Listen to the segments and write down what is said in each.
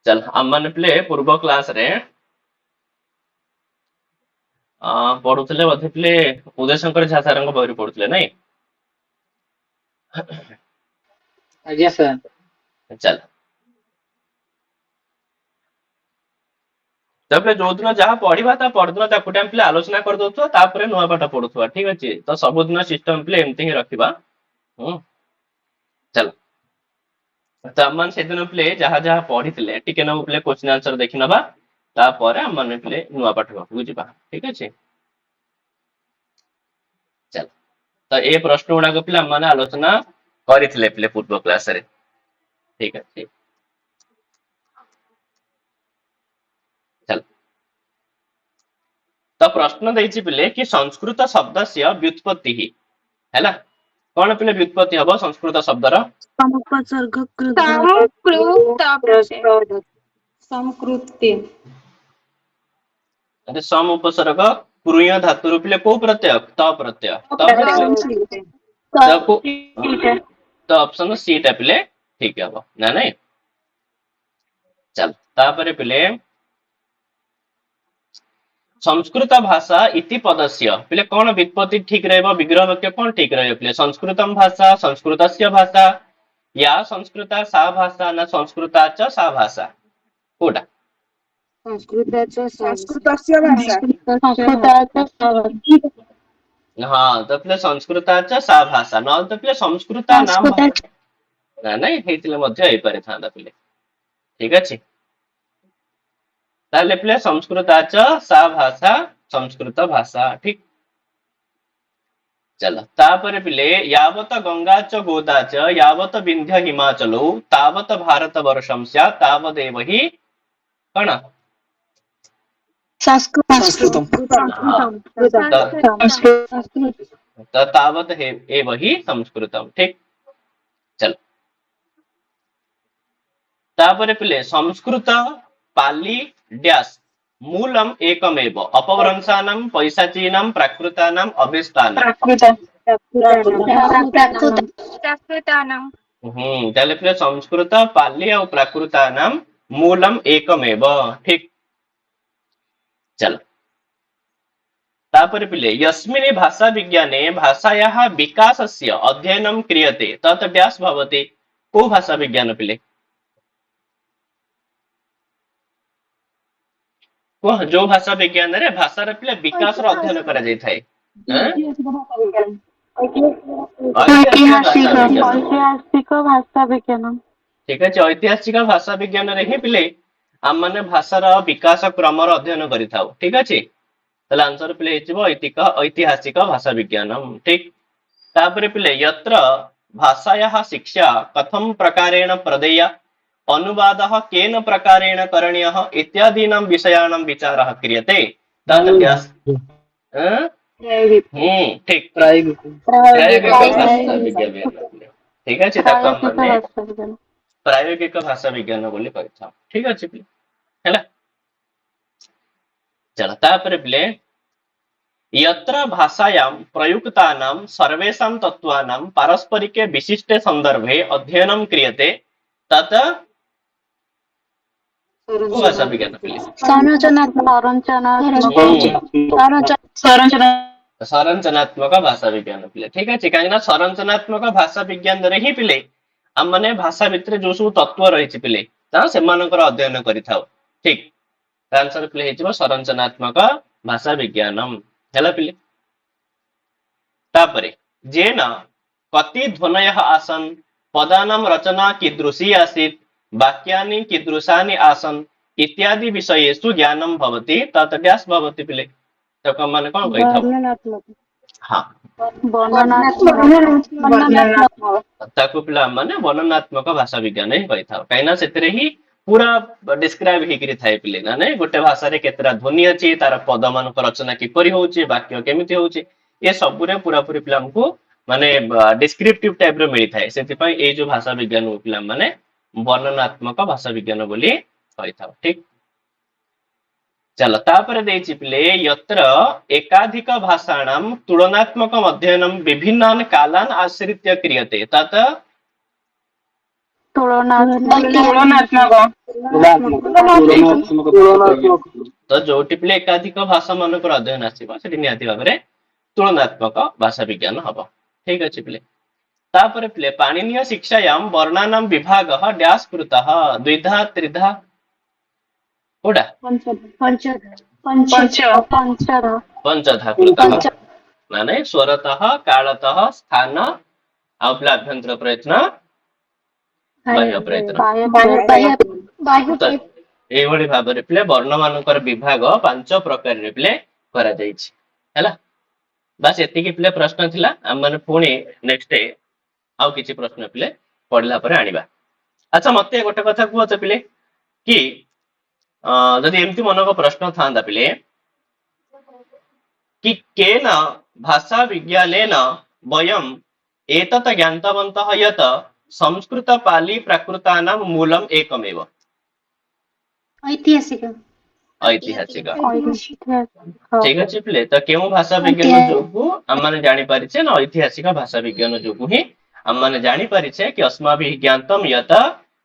चल हम मैंने पिले पूर्व क्लास रे पढ़ुले बोधे पिले उदय शंकर झा सार बही पढ़ुले नहीं। आज्ञा सर। चल तबले जो दिन जहाँ पढ़ा ता परदिन ताकूटे पिले आलोचना कर दउथुवा तापरे नुआ पाठ पढ़ुथुवा ठीक अछि। तो सबुदिन सिस्टम पिले एमती ही रखिबा। चल तो हम से दिन पिले जहाँ जहाँ पढ़ी टिके नबु पिले क्वेश्चन आंसर देखि नबा तापर हम माने पिले नुआ पाठ को जिबा ठीक अछि। चल तो ए प्रश्न गुड़ाक पिले हम माने आलोचना करिथिले पिले पूर्व क्लास रे ठीक अछि। चल तो प्रश्न देछि पिले कि संस्कृत शब्द से व्युत्पत्ति ही हैला कौन पिले व्युत्पत्ति हबो संस्कृत शब्दर समुपसर्ग संकृति अरे सम उपसर्ग क्रुय धातु पिले को प्रत्यय त प्रत्यय त प्रत्यय तो तो ऑप्शन सी टा पिले ठीक हबो ना नहीं। चल तापरे पिले संस्कृत भाषा इति पदस्य पिले कौन व्युत्पत्ति ठीक रहबो विग्रह वाक्य कौन ठीक रहबो पिले संस्कृतम भाषा संस्कृतस्य भाषा या संस्कृता सा भाषा ना संस्कृता च सा भाषा कोटा संस्कृतस्य भाषा हाँ तो पिले संस्कृता च सा भाषा न तो पिले संस्कृता नाम ना नहीं हेतिले मध्य हे पारे थांदा पिले ठीक अछि। ताले पिले संस्कृता च सा भाषा संस्कृत भाषा ठीक। चल तापरे पिले यावत गंगा च गोदा च यावत विंध्य हिमाचलो तावत भारत वर्षम स्या तावदेव हि कण संस्कृतम तावत हे एव हि संस्कृतम ठीक। चल तापरे पिले संस्कृत पाली डैश मूलम एकमेव अपभ्रंशानां पैशाचीनां प्राकृतानां अभिष्टानां ताले पिले संस्कृत पाली और प्राकृतानां मूलम एकमेव ठीक। चल तापरे पिले यस्मिन् भाषा विज्ञाने भाषायाः विकासस्य अध्ययनं क्रियते तत् डैश भवति को भाषा विज्ञान पिले को जो भाषा विज्ञान रे भाषा रे पिले विकास रो अध्ययन करा जाय थाए ऐतिहासिक भाषा विज्ञान ठीक है। ऐतिहासिक भाषा विज्ञान रे ही पिले आम माने भाषार विकास क्रम रो अध्ययन करि थाउ ठीक अछि। ताले आंसर पिले हिजबो ऐतिहासिक भाषा विज्ञानम ठीक। तापरे पिले यत्र भाषायाः शिक्षा कथम प्रकारेण प्रदेया अनुवादः केन प्रकारेण करणीयः इत्यादीनां विषयाणां विचारः क्रियते तत् डैश ठीक प्रायोगिक भाषा विज्ञान ठीक अछि। ताको माने प्रायोगिक भाषा विज्ञान बोली करिथा ठीक अछि पिले हैला। चल तापरे पिले यत्र भाषायां प्रयुक्तानां सर्वेषां तत्त्वानां पारस्परिके विशिष्टे संदर्भे अध्ययनं क्रियते तत् भाषा विज्ञान पिले संरचनात्मक भाषा विज्ञान पिले ठीक अछि। काहेना संरचनात्मक भाषा विज्ञान रे ही पिले हम माने भाषा भितर जो सब तत्व रहिछि पिले ता सेमानकर अध्ययन करिथाउ ठीक। आंसर पिले हिजबो संरचनात्मक भाषा विज्ञानम हैला पिले। तापरे जेन कति ध्वनयः आसन पदानां रचना कीदृशी आसीत् वाक्यानि कीदृशानि आसन इत्यादि विषयेषु ज्ञानं भवति तत् डैश भवति पिले तो माने कोन कहिथाउ हां ताको पिला माने वर्णनात्मक भाषा विज्ञान ही कहिथाउ काइना सेतरे ही पूरा डिस्क्राइब हेकरि थाए पिले ना नै गोटे भाषा रे केतरा ध्वनि अछि तार पद मान रचना किपरि होउछि वाक्य केमिति होउछि ए सब रे पूरा पूरी पिला हमको माने डिस्क्रिप्टिव टाइप रे मिली थाए सेति पई ए जो भाषा विज्ञान पिला माने वर्णनात्मक भाषा विज्ञान बोली कहिथाउ ठीक। चलो तापर देछि पिले यत्र एकाधिक भाषाणां तुलनात्मक अध्ययनं विभिन्नान् कालान् आश्रित्य क्रियते तत् ତ ଯୋଉଠି ପିଲେ ଏକାଧିକ ଭାଷା ମାନଙ୍କର ଅଧ୍ୟୟନ ଆସିବ ସେଠି ନିହାତି ଭାବରେ ତୁଳନାତ୍ମକ ଭାଷା ବିଜ୍ଞାନ ହବ। ଠିକ ଅଛି ପିଲେ। ତାପରେ ପିଲେ ପାଣିନୀୟ ଶିକ୍ଷାयाମ ବର୍ଣ୍ଣାନାମ ବିଭାଗ ଡ୍ୟାସ କୃତଃ ଦ୍ୱିଧା ତ୍ରିଧା କୋଉଟା ପଞ୍ଚଧା କୃତଃ ମାନେ ସ୍ୱରତଃ କାଳତଃ ସ୍ଥାନ ଆଉ ପିଲା ଆଭ୍ୟନ୍ତର ପ୍ରୟତ୍ନ ବାହ୍ୟ ପ୍ରୟତ୍ନ। ତ ଏଇଭଳି ଭାବରେ ପିଲେ ବର୍ଣ୍ଣ ମାନଙ୍କର ବିଭାଗ 5 ପ୍ରକାରରେ ପିଲେ କରାଯାଇଛି ହେଲା। ବାସ୍ ଏତିକି ପିଲେ ପ୍ରଶ୍ନ ଥିଲା। ଆମେ ପୁଣି ନେକ୍ସଟ ଆଉ କିଛି ପ୍ରଶ୍ନ ପିଲେ ପଢିଲା ପରେ ଆଣିବା। ଆଚ୍ଛା ମତେ ଗୋଟେ କଥା କୁହ ତ ପିଲେ କି ଯଦି ଏମିତି ମନକ ପ୍ରଶ୍ନ ଥାନ୍ତା ପିଲେ कि केन भाषा विज्ञानेन वयम् एतत् ज्ञातवन्तः यत् संस्कृत पाली प्राकृतानां मूलम् एकमेव। ऐतिहासिक ठीक अच्छे पिले तो केउ भाषा विज्ञान जोगु आम्माने जानि परिछे ना ऐतिहासिक भाषा विज्ञान जोगु ही आम्माने जानि परिछे कि अस्माभिः ज्ञातं यत्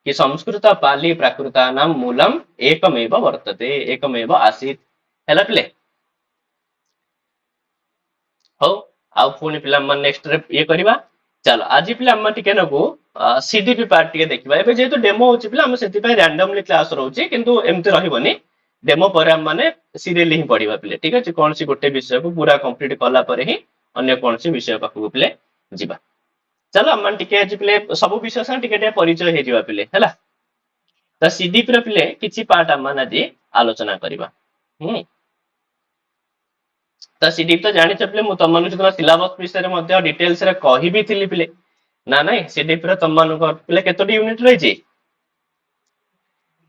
कि संस्कृत पाली प्राकृतानां मूलम् एकमेव वर्तते एकमेव आसीत् हैला पिले। ହଉ ଆଉ ପୁଣି ପିଲାମାନେ ନେକ୍ସଟ ରେ ଇଏ କରିବା। ଚାଲ ଆଜି ପିଲା ଆମେ ଟିକେ ନକୁ ସିଡିପି ପାର୍ଟ ଟିକେ ଦେଖିବା। ଏବେ ଯେହେତୁ ଡେମୋ ହଉଛି ପିଲା ଆମେ ସେଥିପାଇଁ ରାଣ୍ଡମଲି କ୍ଲାସ ରହୁଛି କିନ୍ତୁ ଏମିତି ରହିବନି। ଡେମୋ ପରେ ଆମେ ମାନେ ସିରିୟଲି ହିଁ ପଢିବା ପିଲେ ଠିକ ଅଛି। କୌଣସି ଗୋଟେ ବିଷୟକୁ ପୁରା କମ୍ପ୍ଲିଟ କଲା ପରେ ହିଁ ଅନ୍ୟ କୌଣସି ବିଷୟ ପାଖକୁ ପିଲେ ଯିବା। ଚାଲ ଆମେ ଟିକେ ଆଜି ପିଲେ ସବୁ ବିଷୟ ସାଙ୍ଗେ ଟିକେ ଟିକେ ପରିଚୟ ହେଇଯିବା ପିଲେ ହେଲା। ତ ସିଡିପି ର ପିଲେ କିଛି ପାର୍ଟ ଆମେ ଆଜି ଆଲୋଚନା କରିବା। ତ ସିଡିପି ତ ଜାଣିଛ ପିଲେ ମୁଁ ତମମାନଙ୍କୁ ସିଲାବସ ବିଷୟରେ ମଧ୍ୟ ଡିଟେଲସ ରେ କହିବି ଥିଲି ପିଲେ ନା ନାଇଁ। ସିଡିପି ର ତମମାନଙ୍କ ପିଲେ କେତୋଟି ୟୁନିଟ ରହିଛି?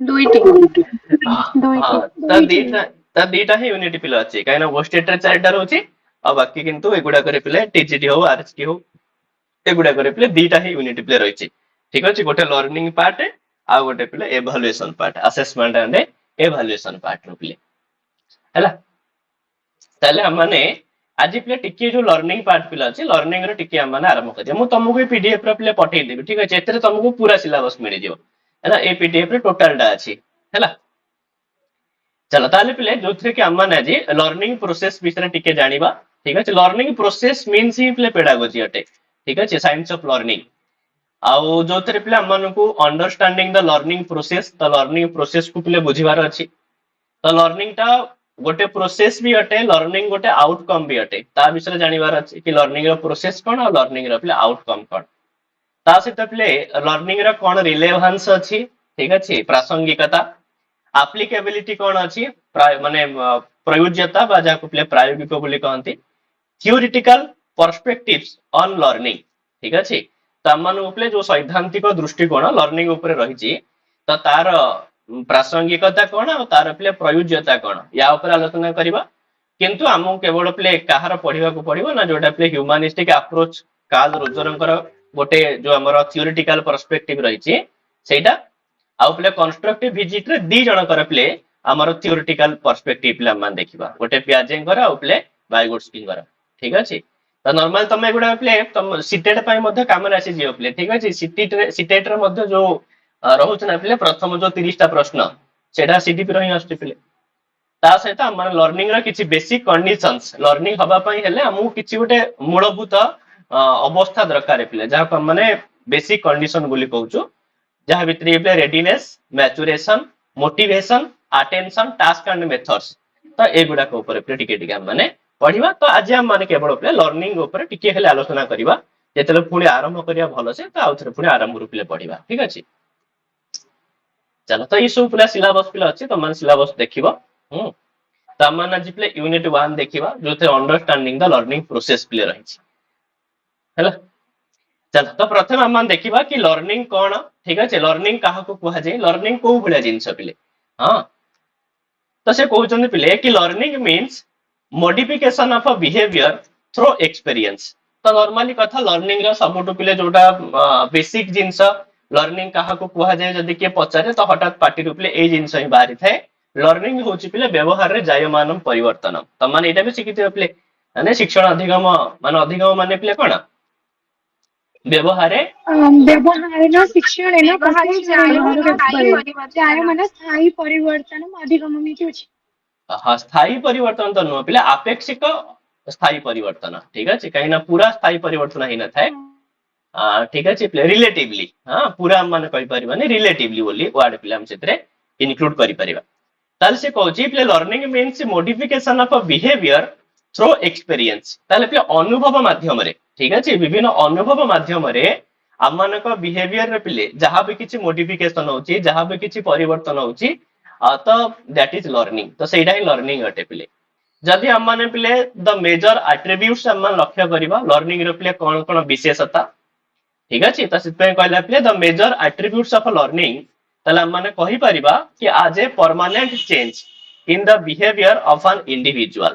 2ଟି। ତ ଦିଟା ହିଁ ୟୁନିଟ ପିଲା ଅଛି କାହିଁକିନା ୱେଷ୍ଟେଟ ରେ 4ଟା ରହୁଛି ଆଉ ବାକି କିନ୍ତୁ ଏଗୁଡାକରେ ପିଲେ ଟିଜିଟି ହଉ ଆରଏଚକି ହଉ ଏଗୁଡାକରେ ପିଲେ ଦିଟା ହିଁ ୟୁନିଟ ପିଲେ ରହିଛି ଠିକ ଅଛି। ଗୋଟେ ଲର୍ଣ୍ଣିଂ ପାର୍ଟ ଆଉ ଗୋଟେ ପିଲେ evaluation part assessment and evaluation part ର ପିଲେ ହେଲା। ତାହେଲେ ଆମମାନେ ଆଜି ପିଲେ ଟିକେ ଯୋଉ ଲର୍ଣ୍ଣିଂ ପାର୍ଟ ପିଲା ଅଛି ଲର୍ଣ୍ଣିଂ ର ଟିକେ ଆମମାନେ ଆରମ୍ଭ କରିବା। ମୁଁ ତମକୁ ଏ ପିଡିଏଫ ର ପିଲେ ପଠେଇଦେବି ଠିକ ଅଛି। ଏଥିରେ ତମକୁ ପୁରା ସିଲାବସ ମିଳିଯିବ ହେଲା। ଏ ପିଡିଏଫ ରେ ଟୋଟାଲଟା ଅଛି ହେଲା। चलो ताले पिले जोथरे कि हमने आज लर्निंग प्रोसेस विषय टिके जानिबा ठीक अछि। लर्निंग प्रोसेस मीन्स ही पिले पेडागोजी अटे ठीक अछि साइंस ऑफ लर्निंग। आउ जोथरे पिले हमनको understanding the learning process the learning process को पिले बुझिबार अछि। तो लर्निंग टा गोटे प्रोसेस भी अटे लर्निंग गोटे आउटकम भी अटे ता विषय जानिबार अछि कि लर्निंग रो प्रोसेस कोन और लर्निंग रो पिले आउटकम कोन। ता सहित पिले लर्निंग रो कोन रिलेवेंस अछि ठीक अछि प्रासंगिकता एप्लीकेबिलिटी कौन अच्छी माने प्रयोज्यता बा जाको पिले प्रायोगिक बोली कहंती थियोरिटिकल पर्सपेक्टिव्स ऑन लर्निंग ठीक अछि। तो हमन उपले जो सैद्धांतिक दृष्टिकोण लर्निंग ऊपर रहिछि तो तार प्रासंगिकता कौन और तार पिले प्रयोज्यता कौन या ऊपर आलोचना करिबा। किंतु हमहु केवल पिले काहार पढिबा को पडिबो ना जोटा पिले ह्यूमनिस्टिक अप्रोच कार्ल रोजरंकर गोटे जो हमर थियोरिटिकल पर्सपेक्टिव रहिछि सेटा आउ पिले कंस्ट्रक्टिव विजिट रे दी जण कर पिले हमर थियोरिटिकल पर्सपेक्टिव पिले हम देखिबा गोटे पियाजेंकर आउ पिले बायगोट्स्किंकर ठीक अछि। तो नॉर्मल तमे गुडा पिले तम सीटेट पय मध्ये काम रे आसी जियो पिले ठीक अछि। सीटेट रे मध्ये जो रहुछ ना पिले प्रथम जो 30 टा प्रश्न सेटा सीडीपी रो ही आछी पिले ता सहित हम लर्निंग रा किछि बेसिक कंडीशंस लर्निंग हबा पय हेले हमहु किछि गोटे मूलभूत अवस्था दरकार पिले जहा को माने बेसिक कंडीशन बोली कहउछु जहाँ भितर पिले readiness maturation motivation attention task and methods तो एगुडा को ऊपर पिले टिके टिके हम माने पढिबा। तो आज हम माने केवल पिले लर्निंग ऊपर टिके हेले आलोचना करिबा जेतेले पुणी आरंभ करिया भलो से तो आउथरे पुणी आरंभ रु पिले पढिबा ठीक अछि। चलो तो ई सब पिला सिलेबस पिला अछि तो माने सिलेबस देखिबो तो हम माने आज पिले यूनिट 1 देखिबा जोथे अंडरस्टैंडिंग द लर्निंग प्रोसेस पिले रहिछि हैला। चल तो प्रथम हम देखिबा कि लर्निंग कोन ठीक अछि। लर्निंग काहा को कुहा जे लर्निंग को भलिया जिंस पिले हां तो से कहउछन पिले कि learning means modification of a behaviour through experience. तो नॉर्मली कथा लर्निंग रा सबटु पिले जोटा बेसिक जिंस लर्निंग काहा को कुहा जे जदी के पचारे तो हठात पार्टी रुपले ए जिंस ही बाहरी थाए लर्निंग होची पिले व्यवहार रे जायमानम परिवर्तन। त माने एटा भी शिखिते पिले माने शिक्षण अधिगम माने पिले कोन ବ୍ୟବହାରେ ବ୍ୟବହାରେण ଶିକ୍ଷणेन ତ୍ୟାୟମାନ ସ୍ଥାୟୀ ପରିବର୍ତ୍ତନ ଅଧିଗମନ ଏଠି ଅଛି। ସ୍ଥାयୀ ପରିବର୍ତ୍ତନ ତ ନୁହଁ ପିଲା, ଆପେକ୍ଷିକ ସ୍ଥାୟୀ ପରିବର୍ତ୍ତନ। ଠିକ ଅଛି, କାହିଁକି ନା ପୁରା ସ୍ଥାୟୀ ପରିବର୍ତ୍ତନ ହେଇନଥାଏ। ଠିକ ଅଛି ପିଲା, ରିଲେଟିଭଲି, ହଁ ପୁରା ମାନେ କହିପାରିବାନି, ରିଲେଟିଭଲି ବୋଲି ୱାର୍ଡ ପିଲା ଆମେ ସେଥିରେ ଇନକ୍ଲୁଡ କରିପାରିବା। ତାହେଲେ ସେ କହୁଛି ପିଲା learning means modification of behaviour throw experience. ତାହେଲେ ପିଲା ଅନୁଭବ ମାଧ୍ୟମରେ, ଠିକ ଅଛି, ବିଭିନ୍ନ ଅନୁଭବ ମାଧ୍ୟମରେ ଆମମାନଙ୍କ ବିହେଭିୟରରେ ପିଲେ ଯାହା ବି କିଛି ମୋଡିଫିକେସନ ହଉଛି, ଯାହା ବି କିଛି ପରିବର୍ତ୍ତନ ହଉଛି, ତ ଦ୍ୟାଟ ଇଜ ଲର୍ଣ୍ଣିଂ। ତ ସେଇଟା ହିଁ ଲର୍ଣ୍ଣିଂ ଅଟେ ପିଲେ। ଯଦି ଆମମାନେ ପିଲେ ଦ ମେଜର ଆଟ୍ରିବ୍ୟୁଟ୍ସ ଆମେ ଲକ୍ଷ୍ୟ କରିବା ଲର୍ଣ୍ଣିଂ ର ପିଲେ କଣ କଣ ବିଶେଷତା, ଠିକ ଅଛି, ତ ସେଥିପାଇଁ କହିଲା ପିଲେ the major attributes of learning. ତାହେଲେ ଆମେ କହିପାରିବା କି as a permanent change in the behaviour of an individual.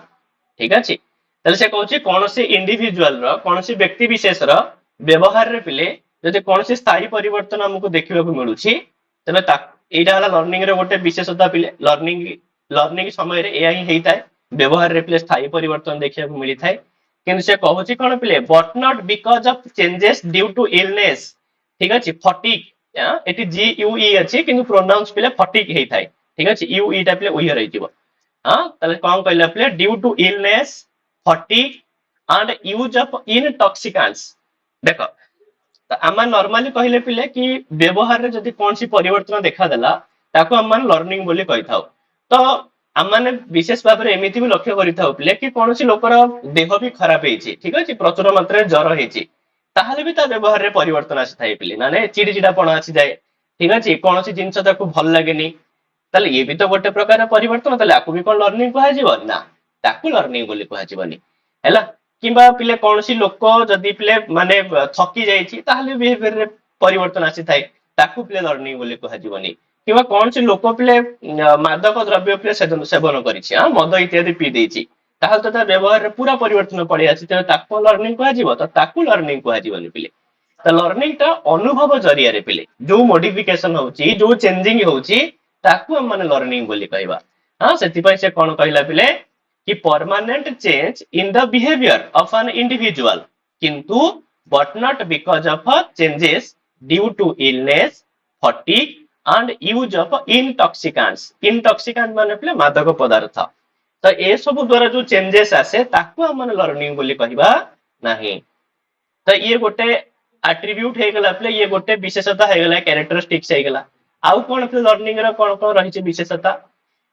ଠିକ ଅଛି, ତାହେଲେ ସେ କହୁଛି କୌଣସି ଇଣ୍ଡିଭିଜୁଆଲ ର, କୌଣସି ବ୍ୟକ୍ତି ବିଶେଷର ବ୍ୟବହାରରେ ପିଲେ ଯଦି କୌଣସି ସ୍ଥାୟୀ ପରିବର୍ତ୍ତନ ଆମକୁ ଦେଖିବାକୁ ମିଳୁଛି, ତେବେ ଏଇଟା ହେଲା ଲର୍ଣ୍ଣିଂ ର ଗୋଟେ ବିଶେଷତା ପିଲେ। ଲର୍ଣ୍ଣିଂ ସମୟରେ ଏହା ହିଁ ହେଇଥାଏ, ବ୍ୟବହାରରେ ପିଲେ ସ୍ଥାୟୀ ପରିବର୍ତ୍ତନ ଦେଖିବାକୁ ମିଳିଥାଏ। କିନ୍ତୁ ସେ କହୁଛି କଣ ପିଲେ, but not because of changes due to illness. ଠିକ ଅଛି, ଫଟିକ, ଏଠି ଜି ୟୁ ଇ ଅଛି କିନ୍ତୁ ପ୍ରୋନାଉନ୍ସ ପିଲେ ଫଟିକ ହେଇଥାଏ। ଠିକ ଅଛି, ୟୁ ଇ ଟା ପିଲେ ଉଇହର ହେଇଯିବ। ତାହେଲେ କଣ କହିଲା ପିଲେ, due to illness, fatigue and use of intoxicants. ଦେଖ, ଆମେ ନର୍ମାଲି କହିଲେ ପିଲେ କି ବ୍ୟବହାରରେ ଯଦି କୌଣସି ପରିବର୍ତ୍ତନ ଦେଖାଦେଲା ତାକୁ ଆମେ ଲର୍ଣ୍ଣିଂ ବୋଲି କହିଥାଉ। ତ ଆମେ ବିଶେଷ ଭାବରେ ଏମିତି ବି ଲକ୍ଷ୍ୟ କରିଥାଉ ପିଲେ କି କୌଣସି ଲୋକର ଦେହ ବି ଖରାପ ହେଇଛି, ଠିକ ଅଛି, ପ୍ରଚୁର ମାତ୍ରାରେ ଜ୍ୱର ହେଇଛି, ତାହେଲେ ବି ତା ବ୍ୟବହାରରେ ପରିବର୍ତ୍ତନ ଆସିଥାଏ ପିଲେ, ମାନେ ଚିଡିଚିଡାପଣ ଆସିଯାଏ। ଠିକ ଅଛି, କୌଣସି ଜିନିଷ ତାକୁ ଭଲ ଲାଗେନି, ତାହେଲେ ଇଏ ବି ତ ଗୋଟେ ପ୍ରକାର ପରିବର୍ତ୍ତନ। ତାହେଲେ ଆକୁ ବି କଣ ଲର୍ଣ୍ଣିଂ କୁହାଯିବ? ନା, ତାକୁ ଲର୍ଣ୍ଣିଂ ବୋଲି କୁହାଯିବନି ହେଲା। କିମ୍ବା ପିଲେ କୌଣସି ଲୋକ ଯଦି ପିଲେ ମାନେ ଥକି ଯାଇଛି ତାହେଲେ ବିହେଭିୟରରେ ପରିବର୍ତ୍ତନ ଆସିଥାଏ, ତାକୁ ପିଲେ ଲର୍ଣ୍ଣିଂ ବୋଲି କୁହାଯିବନି। କିମ୍ବା କୌଣସି ଲୋକ ପିଲେ ମାଦକ ଦ୍ରବ୍ୟ ପିଲେ ସେବନ କରିଛି, ମଦ ଇତ୍ୟାଦି ପିଇ ଦେଇଛି, ତାହେଲେ ତ ତା ବ୍ୟବହାରରେ ପୁରା ପରିବର୍ତ୍ତନ ପଳେଇ ଆସିଛି, ତେବେ ତାକୁ ଲର୍ଣ୍ଣିଂ କୁହାଯିବ? ତ ତାକୁ ଲର୍ଣ୍ଣିଂ କୁହାଯିବନି ପିଲେ। ତ ଲର୍ଣ୍ଣିଂ ଟା ଅନୁଭବ ଜରିଆରେ ପିଲେ ଯୋଉ ମୋଡିଫିକେସନ ହଉଛି, ଯୋଉ ଚେଞ୍ଜିଂ ହଉଛି, ତାକୁ ଆମେ ମାନେ ଲର୍ଣ୍ଣିଂ ବୋଲି କହିବା। ସେଥିପାଇଁ ସେ କଣ କହିଲା ପିଲେ କି permanent change in the behaviour of an individual, କିନ୍ତୁ but not because of changes due to illness, fatigue and use of intoxicants। intoxicant ମାନେ ପିଲେ ମାଦକ ପଦାର୍ଥ। ତ ଏସବୁ ଦ୍ଵାରା ଯୋଉ ଚେଞ୍ଜେସ୍ ଆସେ ତାକୁ ଆମେ ଲର୍ଣ୍ଣିଂ ବୋଲି କହିବା ନାହିଁ। ତ ଇଏ ଗୋଟେ ଆଟ୍ରିବ୍ୟୁଟ ହେଇଗଲା ପିଲେ, ଇଏ ଗୋଟେ ବିଶେଷତା ହେଇଗଲା, କ୍ୟାରେକ୍ଟରିଷ୍ଟିକ୍ସ ହେଇଗଲା। ଆଉ କଣ ପିଲେ ଲର୍ଣ୍ଣିଂ ର କଣ କଣ ରହିଛି ବିଶେଷତା?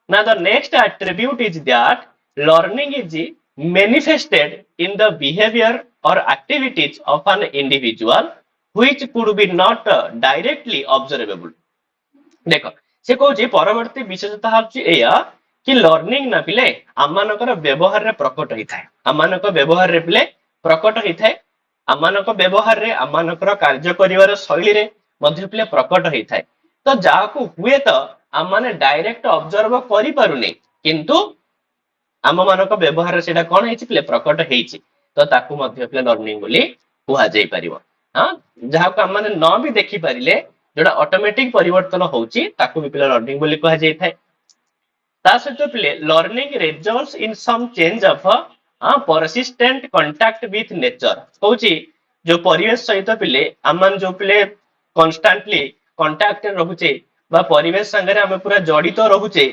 ନା the next attribute is that learning is manifested in the behavior or activities of an individual which could be not directly observable। ଦେଖ, ସେ କହୁଛି ପରବର୍ତ୍ତୀ ବିଶେଷତା ହଉଛି ଏଇଆ କି ଲର୍ଣ୍ଣିଂ ନା ପିଲେ ଆମମାନଙ୍କର ବ୍ୟବହାରରେ ପ୍ରକଟ ହେଇଥାଏ। ଆମମାନଙ୍କ ବ୍ୟବହାରରେ ପିଲେ ପ୍ରକଟ ହେଇଥାଏ। ଆମମାନଙ୍କ ବ୍ୟବହାରରେ, ଆମମାନଙ୍କର କାର୍ଯ୍ୟ କରିବାର ଶୈଳୀରେ ମଧ୍ୟ ପିଲେ ପ୍ରକଟ ହେଇଥାଏ। ତ ଯାହାକୁ ହୁଏତ ଆମମାନେ ଡାଇରେକ୍ଟ ଅବଜର୍ଭ କରିପାରୁନେ, କିନ୍ତୁ ଆମମାନଙ୍କ ବ୍ୟବହାରରେ ସେଇଟା କଣ ହେଇଛି ପିଲେ, ପ୍ରକଟ ହେଇଛି, ତ ତାକୁ ମଧ୍ୟ ପିଲେ ଲର୍ଣ୍ଣିଂ ବୋଲି କୁହାଯାଇ ପାରିବ। ଯାହାକୁ ଆମମାନେ ନ ବି ଦେଖିପାରିଲେ, ଯୋଉଟା ଅଟୋମେଟିକ ପରିବର୍ତ୍ତନ ହଉଛି, ତାକୁ ବି ପିଲା ଲର୍ଣ୍ଣିଂ ବୋଲି କୁହାଯାଇଥାଏ। ତା ସହିତ ପିଲେ learning results in SUM change of persistent contact with nature. କହୁଛି ଯୋଉ ପରିବେଶ ସହିତ ପିଲେ ଆମେ ଯୋଉ ପିଲେ କନଷ୍ଟାଣ୍ଟଲି କଣ୍ଟାକ୍ଟରେ ରହୁଛେ ବା ପରିବେଶ ସାଙ୍ଗରେ ଆମେ ପୁରା ଜଡିତ ରହୁଛେ,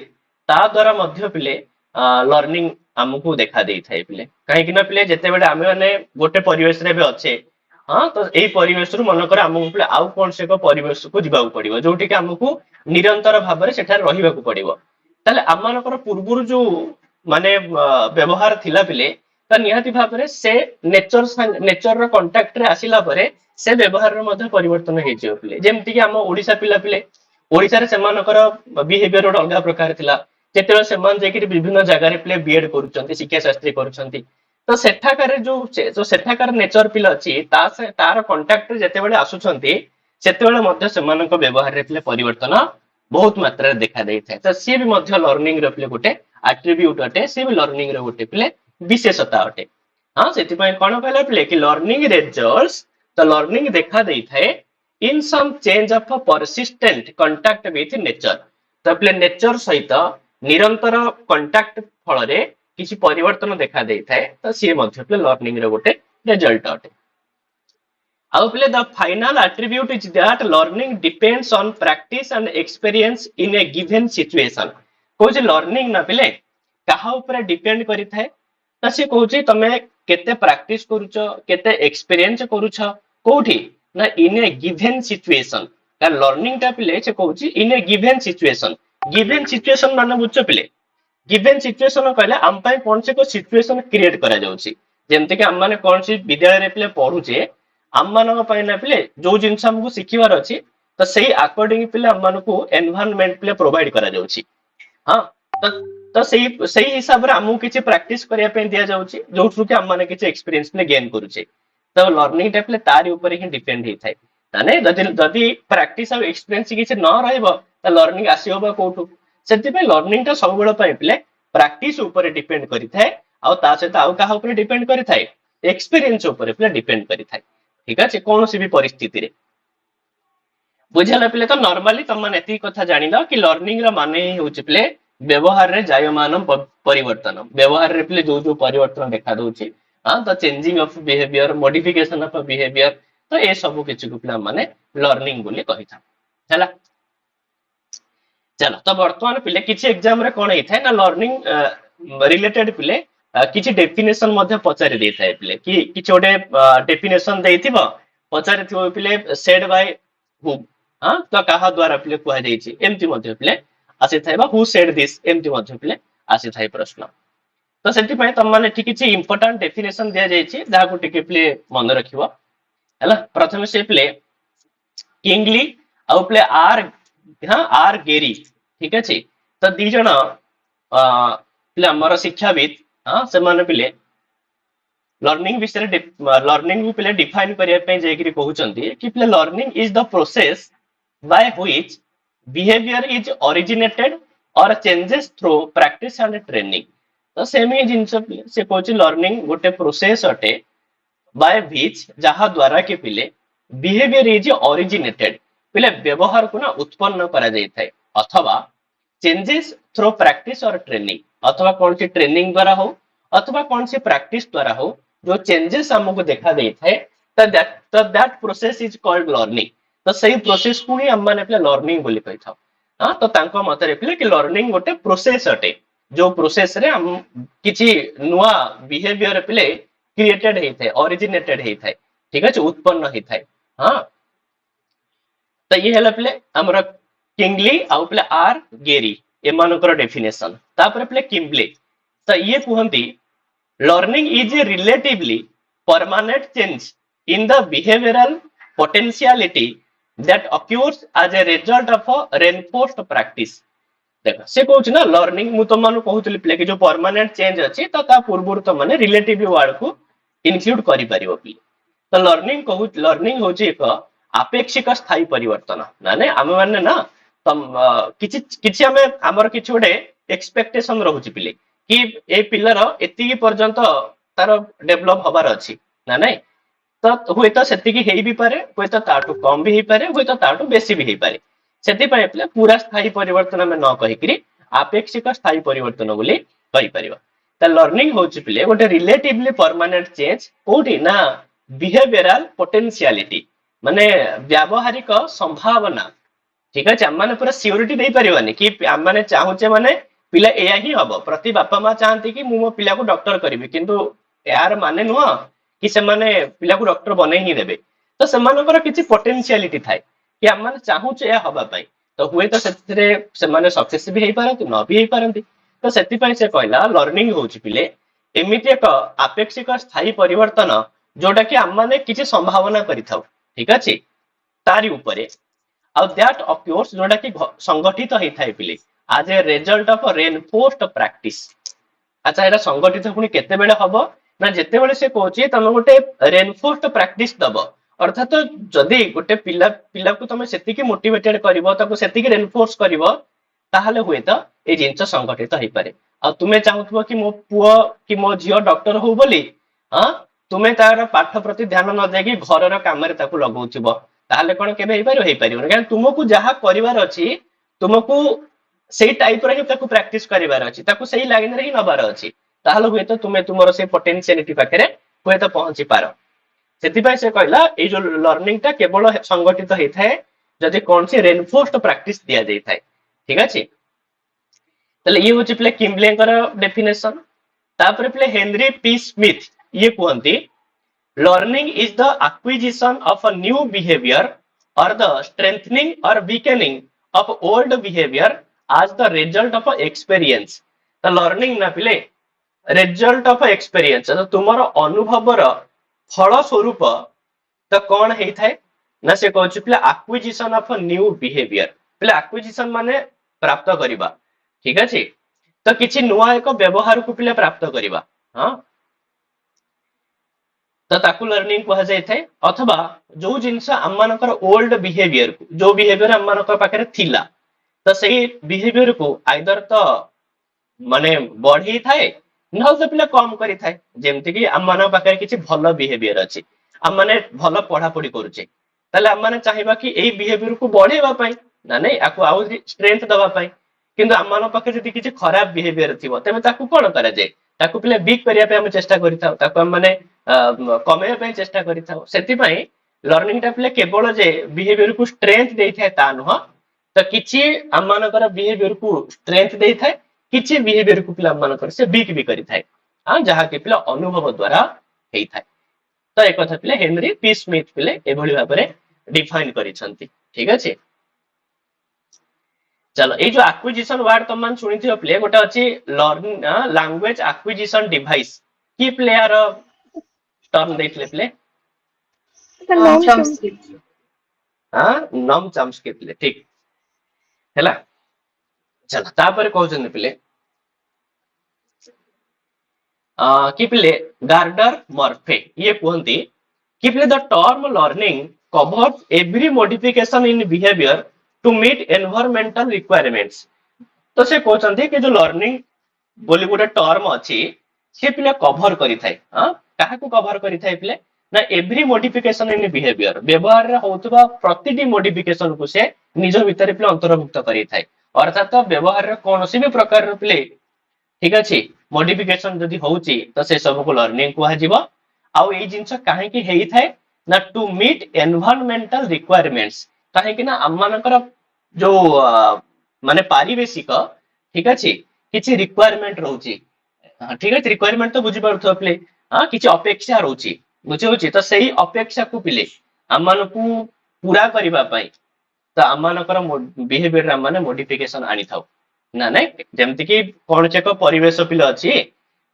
ତା ଦ୍ୱାରା ମଧ୍ୟ ପିଲେ ଲର୍ଣ୍ଣିଂ ଆମକୁ ଦେଖା ଦେଇଥାଏ ପିଲେ। କାହିଁକି ନା ପିଲେ ଯେତେବେଳେ ଆମେ ମାନେ ଗୋଟେ ପରିବେଶରେ ଏବେ ଅଛେ, ତ ଏଇ ପରିବେଶରୁ ମନେକର ଆମକୁ ପିଲେ ଆଉ କୌଣସି ଏକ ପରିବେଶକୁ ଯିବାକୁ ପଡିବ, ଯୋଉଠି କି ଆମକୁ ନିରନ୍ତର ଭାବରେ ସେଠାରେ ରହିବାକୁ ପଡିବ। ତାହେଲେ ଆମମାନଙ୍କର ପୂର୍ବରୁ ଯୋଉ ମାନେ ବ୍ୟବହାର ଥିଲା ପିଲେ, ତ ନିହାତି ଭାବରେ ସେ ନେଚରର କଣ୍ଟାକ୍ଟରେ ଆସିଲା ପରେ ସେ ବ୍ୟବହାରରେ ମଧ୍ୟ ପରିବର୍ତ୍ତନ ହେଇଯିବ ପିଲେ। ଯେମିତିକି ଆମ ଓଡିଶା ପିଲା ପିଲେ, ଓଡିଶାରେ ସେମାନଙ୍କର ବିହେଭିୟର ଗୋଟେ ଅଲଗା ପ୍ରକାର ଥିଲା। ଯେତେବେଳେ ସେମାନେ ଯାଇକି ବିଭିନ୍ନ ଜାଗାରେ ପିଲେ ବିଏଡ୍ କରୁଛନ୍ତି, ଶିକ୍ଷା ଶାସ୍ତ୍ରୀ କରୁଛନ୍ତି, ତ ସେଠାକାର ଯୋଉ ସେଠାକାର ନେଚର ପିଲା ଅଛି, ତାର କଣ୍ଟାକ୍ଟରେ ଯେତେବେଳେ ଆସୁଛନ୍ତି, ସେତେବେଳେ ମଧ୍ୟ ସେମାନଙ୍କ ବ୍ୟବହାରରେ ପିଲେ ପରିବର୍ତ୍ତନ ବହୁତ ମାତ୍ରାରେ ଦେଖା ଦେଇଥାଏ। ତ ସିଏ ବି ମଧ୍ୟ ଲର୍ଣ୍ଣିଂ ର ପିଲେ ଗୋଟେ ଆଟ୍ରିବ୍ୟୁଟ ଅଟେ, ସିଏ ବି ଲର୍ଣ୍ଣିଂ ର ଗୋଟେ ପିଲେ ବିଶେଷତା ଅଟେ। ସେଥିପାଇଁ କଣ କହିଲା ପିଲେ କି ଲର୍ଣ୍ଣିଂ ରେଜଲ୍ଟସ, ତ ଲର୍ଣ୍ଣିଂ ଦେଖା ଦେଇଥାଏ in SUM change of persistent contact with nature. ତ ପିଲେ ନେଚର ସହିତ ନିରନ୍ତର କଣ୍ଟାକ୍ଟ ଫଳରେ କିଛି ପରିବର୍ତ୍ତନ ଦେଖା ଦେଇଥାଏ, ତ ସିଏ ମଧ୍ୟ ପିଲେ ଲର୍ଣ୍ଣିଂ ର ଗୋଟେ ରେଜଲ୍ଟ ଅଟେ। ଆଉ ପିଲେ the final attribute is that learning depends on practice and experience in a given situation. कौन लर्निंग ना पिले काहा ऊपर डिपेंड करि थाए तो से कहूची तमे केते प्रैक्टिस करूछ केते एक्सपीरियंस करूछ कोठी ना इन ए गिवन सिचुएशन का लर्निंग टा पिले से कहूची इन ए गिवन सिचुएशन माने बुझछ पिले गिवन सिचुएशन कहले हम पय कोन से को सिचुएशन क्रिएट करा जाउची जेमते कि हम माने कोन से विद्यालय रे पिले पढुचे हम मानक पय ना पिले जो जिंस हमको सिखिवार अछि तो सही अकॉर्डिंग पिले हम मानको एनवायरनमेंट पिले प्रोवाइड करा जाउची। हां तो सही हिसाब रे हमहु किछि प्रैक्टिस करिया पे दिया जाउची जोठु कि हम माने किछि एक्सपीरियंस पिले गेन करूचे तो लर्निंग टा पिले तारि ऊपर ही डिपेंड हे थाए ताने जदि प्रैक्टिस और एक्सपीरियंस किछि न रहइबो तो लर्निंग आसीबो कोठु सेति पे लर्निंग टा सब बेले पय पिले प्रैक्टिस ऊपर डिपेंड करि थाए आ ता सहित आउ काहा ऊपर डिपेंड करि थाए एक्सपीरियंस ऊपर पिले डिपेंड करि थाए। ठीक अछि कोनोसी भी परिस्थिति रे बुझला पिले तो नॉर्मली तुम माने एती कथा जानिलो कि लर्निंग रो माने ही होछि पिले व्यवहार रे जायमान परिवर्तन व्यवहार रे पिले जो जो परिवर्तन देखा दउछि हां the changing of behaviour modification of behaviour तो ए सब किछि को पिला माने लर्निंग बोली कहि था हैला। चलो तो वर्तमान पिले किछि एग्जाम रे कोन हे थाए ना लर्निंग रिलेटेड पिले किछि डेफिनेशन मध्ये पचारि दे थाए पिले कि किछि ओडे डेफिनेशन देइथिबो पचारि थिबो पिले सेड बाय हु हां तो काहा द्वारा पिले कुहा जाईछि एमति मध्ये पिले आसी थाइबा हु सेड दिस एमति मध्ये पिले आसी थाइ प्रश्न तो सेति पय तम माने ठीक किछि इंपोर्टेंट डेफिनेशन दिया जाईछि जाहा को टिके पिले मन रखिबो हैला। प्रथम से पिले किंगली आ पिले आर गेरी ठीक अछि तो दी जण पिले हमर शिक्षाविद हां से माने पिले लर्निंग विषय लर्निंग भी पिले डिफाइन करिया पे जेकरी कहउचंती कि पिले learning is the process by which behaviour is originated or changes through practice and training तो सेम ही जिंस से कहउची लर्निंग गोटे प्रोसेस अटे बाय व्हिच जहा द्वारा के पिले बिहेवियर इज ओरिजिनेटेड पिले व्यवहार को ना उत्पन्न करा जाय थाए अथवा चेंजेस थ्रू प्रैक्टिस और ट्रेनिंग अथवा कौन सी ट्रेनिंग द्वारा हो अथवा कौन सी प्रैक्टिस द्वारा हो जो चेंजेस हमको देखा दे थाए तो that process is called learning तो सही प्रोसेस को ही हम माने पिले लर्निंग बोली कहि थाओ। हां तो तांको मतरे पिले कि लर्निंग गोटे प्रोसेस अटे जो प्रोसेस रे हम किछि नुवा बिहेवियर पिले क्रिएटेड हे थाए ओरिजिनेटेड हे थाए ठीक अछि उत्पन्न हे थाए। हां तो ये हला पिले हमर किंगली आ पिले आर गेरी एमानकर डेफिनेशन तापर पिले किम्बले तो ये कहंती learning is a relatively permanent change in the behavioural potentiality that occurs as a result of reinforced practice. देखो से कहउछ ना लर्निंग मु तो मानु कहउतली प्ले कि जो परमानेंट चेंज अछि तो ता पूर्व तो माने रिलेटिव वर्ड को इंक्लूड करि परिबो प्ले तो लर्निंग होची एक आपेक्षिक स्थायी परिवर्तन माने हम माने ना तम किछि किछि हमें हमर किछि ओडे एक्सपेक्टेशन रहउची प्ले कि ए पिलर एति पर्यंत तार डेवलप हबार अछि ना नै तो हुए तो सेति की हेई भी पारे हुए तो ताटू कम भी हेई पारे हुए तो ताटू बेसी भी हेई पारे सेति पय पिले पूरा स्थायी परिवर्तन में न कहि करी आपेक्षिक स्थायी परिवर्तन बोली कहि परिबा। त लर्निंग होची पिले गोटे रिलेटिवली परमानेंट चेंज कोठी ना बिहेवियरल पोटेंशियलिटी माने व्यावहारिक संभावना ठीक अछि हम माने पूरा सियोरिटी दे परिबानी कि हम माने चाहूचे माने पिला एया ही हबो प्रति बापा मां चाहंती कि मु मो पिला को डॉक्टर करिवि किंतु यार माने नुआ कि से माने पिला को डॉक्टर बनै ही देबे तो से मानकर किछि पोटेंशियलिटी थाए कि हम माने चाहूचे या हबा पई तो हुए तो सेतिरे से माने सक्सेस भी हेई पारंती न भी हेई पारंती तो सेति पई से कहला लर्निंग होछि पिले एमिति एक आपेक्षिक स्थायी परिवर्तन जोटा कि हम माने किछि संभावना करिथाउ ठीक अछि तारी ऊपरे और दैट ऑक्योर्स जोटा कि संगठित हेई थाए पिले as a result of a reinforced practice। अच्छा एटा संगठित पुनी केते बेले हबो ना जेते बेले से कहूची तमे गोटे रेनफोर्स्ड प्रैक्टिस दबो अर्थात जदि गोटे पिला को तमे सेति की मोटिवेटेड करिवो ताको सेति की रेनफोर्स करिवो ताहाले हुए तो ए जिंस संगठित हेई पारे आ तुमे चाहूथबो कि मो पुओ कि मो झियो डॉक्टर हो बोली हां तुमे तार पाठ प्रति ध्यान न देगी घरर काम रे ताको लगाउथिबो ताहाले कोन केबे हेई पारिबो कारण तुमको जहा करिवार अछि तुमको सेही टाइप रे ताको प्रैक्टिस करिवार अछि ताको सेही लाइन रे ही नबार अछि ताहाले हुए तो तुमे तुमरो से पोटेंशियलिटी पाखरे हुए तो पहुंची पारो ସେଥିପାଇଁ ସେ କହିଲା ଏଇ ଯୋଉ ଲର୍ଣ୍ଣିଂ ଟା କେବଳ ସଂଗଠିତ ହେଇଥାଏ ଯଦି କୌଣସି ରେନଫୋର୍ସଡ ପ୍ରାକ୍ଟିସ ଦିଆଯାଇଥାଏ। ଠିକ ଅଛି, ତାହେଲେ ଇଏ ହଉଛି ପିଲେ କିମ୍ବଲେଙ୍କର ଡେଫିନେସନ। ତାପରେ ପିଲେ ହେନରୀ ପି ସ୍ମିଥ ଇଏ କୁହନ୍ତି learning is the acquisition of a new behaviour or the strengthening or weakening of old behavior as the result of experience। ତ ଲର୍ଣ୍ଣିଂ ନା ପିଲେ ରେଜଲ୍ଟ ଅଫ ଏକ୍ସପେରିଏନ୍ସ, ତୁମର ଅନୁଭବର ଫଳ ସ୍ୱରୂପ ତ କଣ ହେଇଥାଏ ନା ସେ କହୁଛି ପିଲା ଆକ୍ୱିଜିସନ ଅଫ ନ୍ୟୁ ବିହେଭିୟର। ପିଲା ଆକ୍ୱିଜିସନ ମାନେ ପ୍ରାପ୍ତ କରିବା, ଠିକ ଅଛି, ତ କିଛି ନୂଆ ଏକ ବ୍ୟବହାରକୁ ପିଲା ପ୍ରାପ୍ତ କରିବା। ହଁ, ତ ତାକୁ ଲର୍ଣ୍ଣିଂ କୁହାଯାଇଥାଏ। ଅଥବା ଯୋଉ ଜିନିଷ ଆମମାନଙ୍କର ଓଲ୍ଡ ବିହେଭିୟରକୁ, ଯୋଉ ବିହେଭିୟର ଆମମାନଙ୍କ ପାଖରେ ଥିଲା, ତ ସେଇ ବିହେଭିୟରକୁ ଆଇଦର ତ ମାନେ ବଢେଇ ଥାଏ ନହେଲେ ତ ପିଲା କମ କରିଥାଏ। ଯେମିତିକି ଆମମାନଙ୍କ ପାଖରେ କିଛି ଭଲ ବିହେଭିୟର ଅଛି, ଆମମାନେ ଭଲ ପଢାପଢି କରୁଛେ, ତାହେଲେ ଆମମାନେ ଚାହିଁବା କି ଏଇ ବିହେଭିୟରକୁ ବଢେଇବା ପାଇଁ, ନା ନାଇଁ ଆକୁ ଆହୁରି ଷ୍ଟ୍ରେନ୍ଥ ଦବା ପାଇଁ। କିନ୍ତୁ ଆମମାନଙ୍କ ପାଖରେ ଯଦି କିଛି ଖରାପ ବିହେଭିୟର ଥିବ ତେବେ ତାକୁ କଣ କରାଯାଏ, ତାକୁ ପିଲା ବିକ୍ କରିବା ପାଇଁ ଆମେ ଚେଷ୍ଟା କରିଥାଉ, ତାକୁ ଆମେ ମାନେ କମେଇବା ପାଇଁ ଚେଷ୍ଟା କରିଥାଉ। ସେଥିପାଇଁ ଲର୍ଣ୍ଣିଂ ଟା ପିଲା କେବଳ ଯେ ବିହେଭିୟରକୁ ଷ୍ଟ୍ରେନ୍ଥ ଦେଇଥାଏ ତା ନୁହଁ, ତ କିଛି ଆମମାନଙ୍କର ବିହେଭିୟରକୁ ଷ୍ଟ୍ରେନ୍ଥ ଦେଇଥାଏ, କିଛି ବିହେଭିୟରକୁ ପିଲା ମାନଙ୍କର ସେ ବିକ୍ ବି କରିଥାଏ, ଯାହାକି ପିଲା ଅନୁଭବ ଦ୍ଵାରା ହେଇଥାଏ। ତ ଏ କଥା ପିଲେ ହେନରୀ ପି ସ୍ମିଥ ପିଲେ ଏଭଳି ଭାବରେ ଡିଫାଇନ କରିଛନ୍ତି। ଠିକ ଅଛି, ଚାଲ ଏଇ ଯୋଉ ଆକ୍ୱିଜିସନ ୱାର୍ଡ ତମମାନେ ଶୁଣିଥିବ ପିଲେ, ଗୋଟେ ଅଛି ଲାଙ୍ଗୁଏଜ ଆକ୍ୱିଜିସନ ଡିଭାଇସ। କି ପିଲେ ୟାର ଟର୍ମ ଦେଇଥିଲେ ପିଲେ? ନମ୍ ଚମ୍ସ୍କି। ନମ୍ ଚମ୍ସ୍କି ପିଲେ, ଠିକ ହେଲା। ଚାଲ ତାପରେ କହୁଛନ୍ତି ପିଲେ କି ପିଲେ ଗାର୍ଡର ମର୍ଫେ ଇଏ କୁହନ୍ତି କି ପିଲେ the term learning covers every modification in behaviour to meet environmental requirements. ତ ସେ କହୁଛନ୍ତି କି ଯୋଉ ଲର୍ଣ୍ଣିଂ ବୋଲି ଗୋଟେ ଟର୍ମ ଅଛି ସେ ପିଲା କଭର କରିଥାଏ। କାହାକୁ କଭର କରିଥାଏ ପିଲେ? ନା ଏଭ୍ରି ମୋଡିଫିକେସନ ଇନ ବିହେଭିୟର, ବ୍ୟବହାରରେ ହଉଥିବା ପ୍ରତିଟି ମୋଡିଫିକେସନକୁ ସେ ନିଜ ଭିତରେ ପିଲା ଅନ୍ତର୍ଭୁକ୍ତ କରିଥାଏ। ଅର୍ଥାତ ବ୍ୟବହାରରେ କୌଣସି ବି ପ୍ରକାରର ପିଲେ, ଠିକ ଅଛି, ମୋଡିଫିକେସନ ଯଦି ହଉଛି ତ ସେ ସବୁକୁ ଲର୍ଣ୍ଣିଂ କୁହାଯିବ। ଆଉ ଏଇ ଜିନିଷ କାହିଁକି ହେଇଥାଏ ନା ଟୁ ମିଟ୍ ଏନଭାୟରମେଣ୍ଟାଲ ରିକ୍ୱାରମେଣ୍ଟସ, କାହିଁକି ନା ଆମମାନଙ୍କର ଯୋଉ ମାନେ ପାରିବେଶିକ, ଠିକ ଅଛି, କିଛି ରିକ୍ୱାରମେଣ୍ଟ ରହୁଛି। ଠିକ ଅଛି, ରିକ୍ୱାରମେଣ୍ଟ ତ ବୁଝିପାରୁଥିବ ପିଲେ, କିଛି ଅପେକ୍ଷା ରହୁଛି, ବୁଝି ହଉଛି, ତ ସେଇ ଅପେକ୍ଷାକୁ ପିଲେ ଆମମାନଙ୍କୁ ପୁରା କରିବା ପାଇଁ ତ ଆମମାନଙ୍କର ବିହେଭିୟର ଆମେ ମୋଡିଫିକେସନ ଆଣିଥାଉ। ନା ନାଇଁ, ଯେମିତି କି କୌଣସି ଏକ ପରିବେଶ ପିଲା ଅଛି,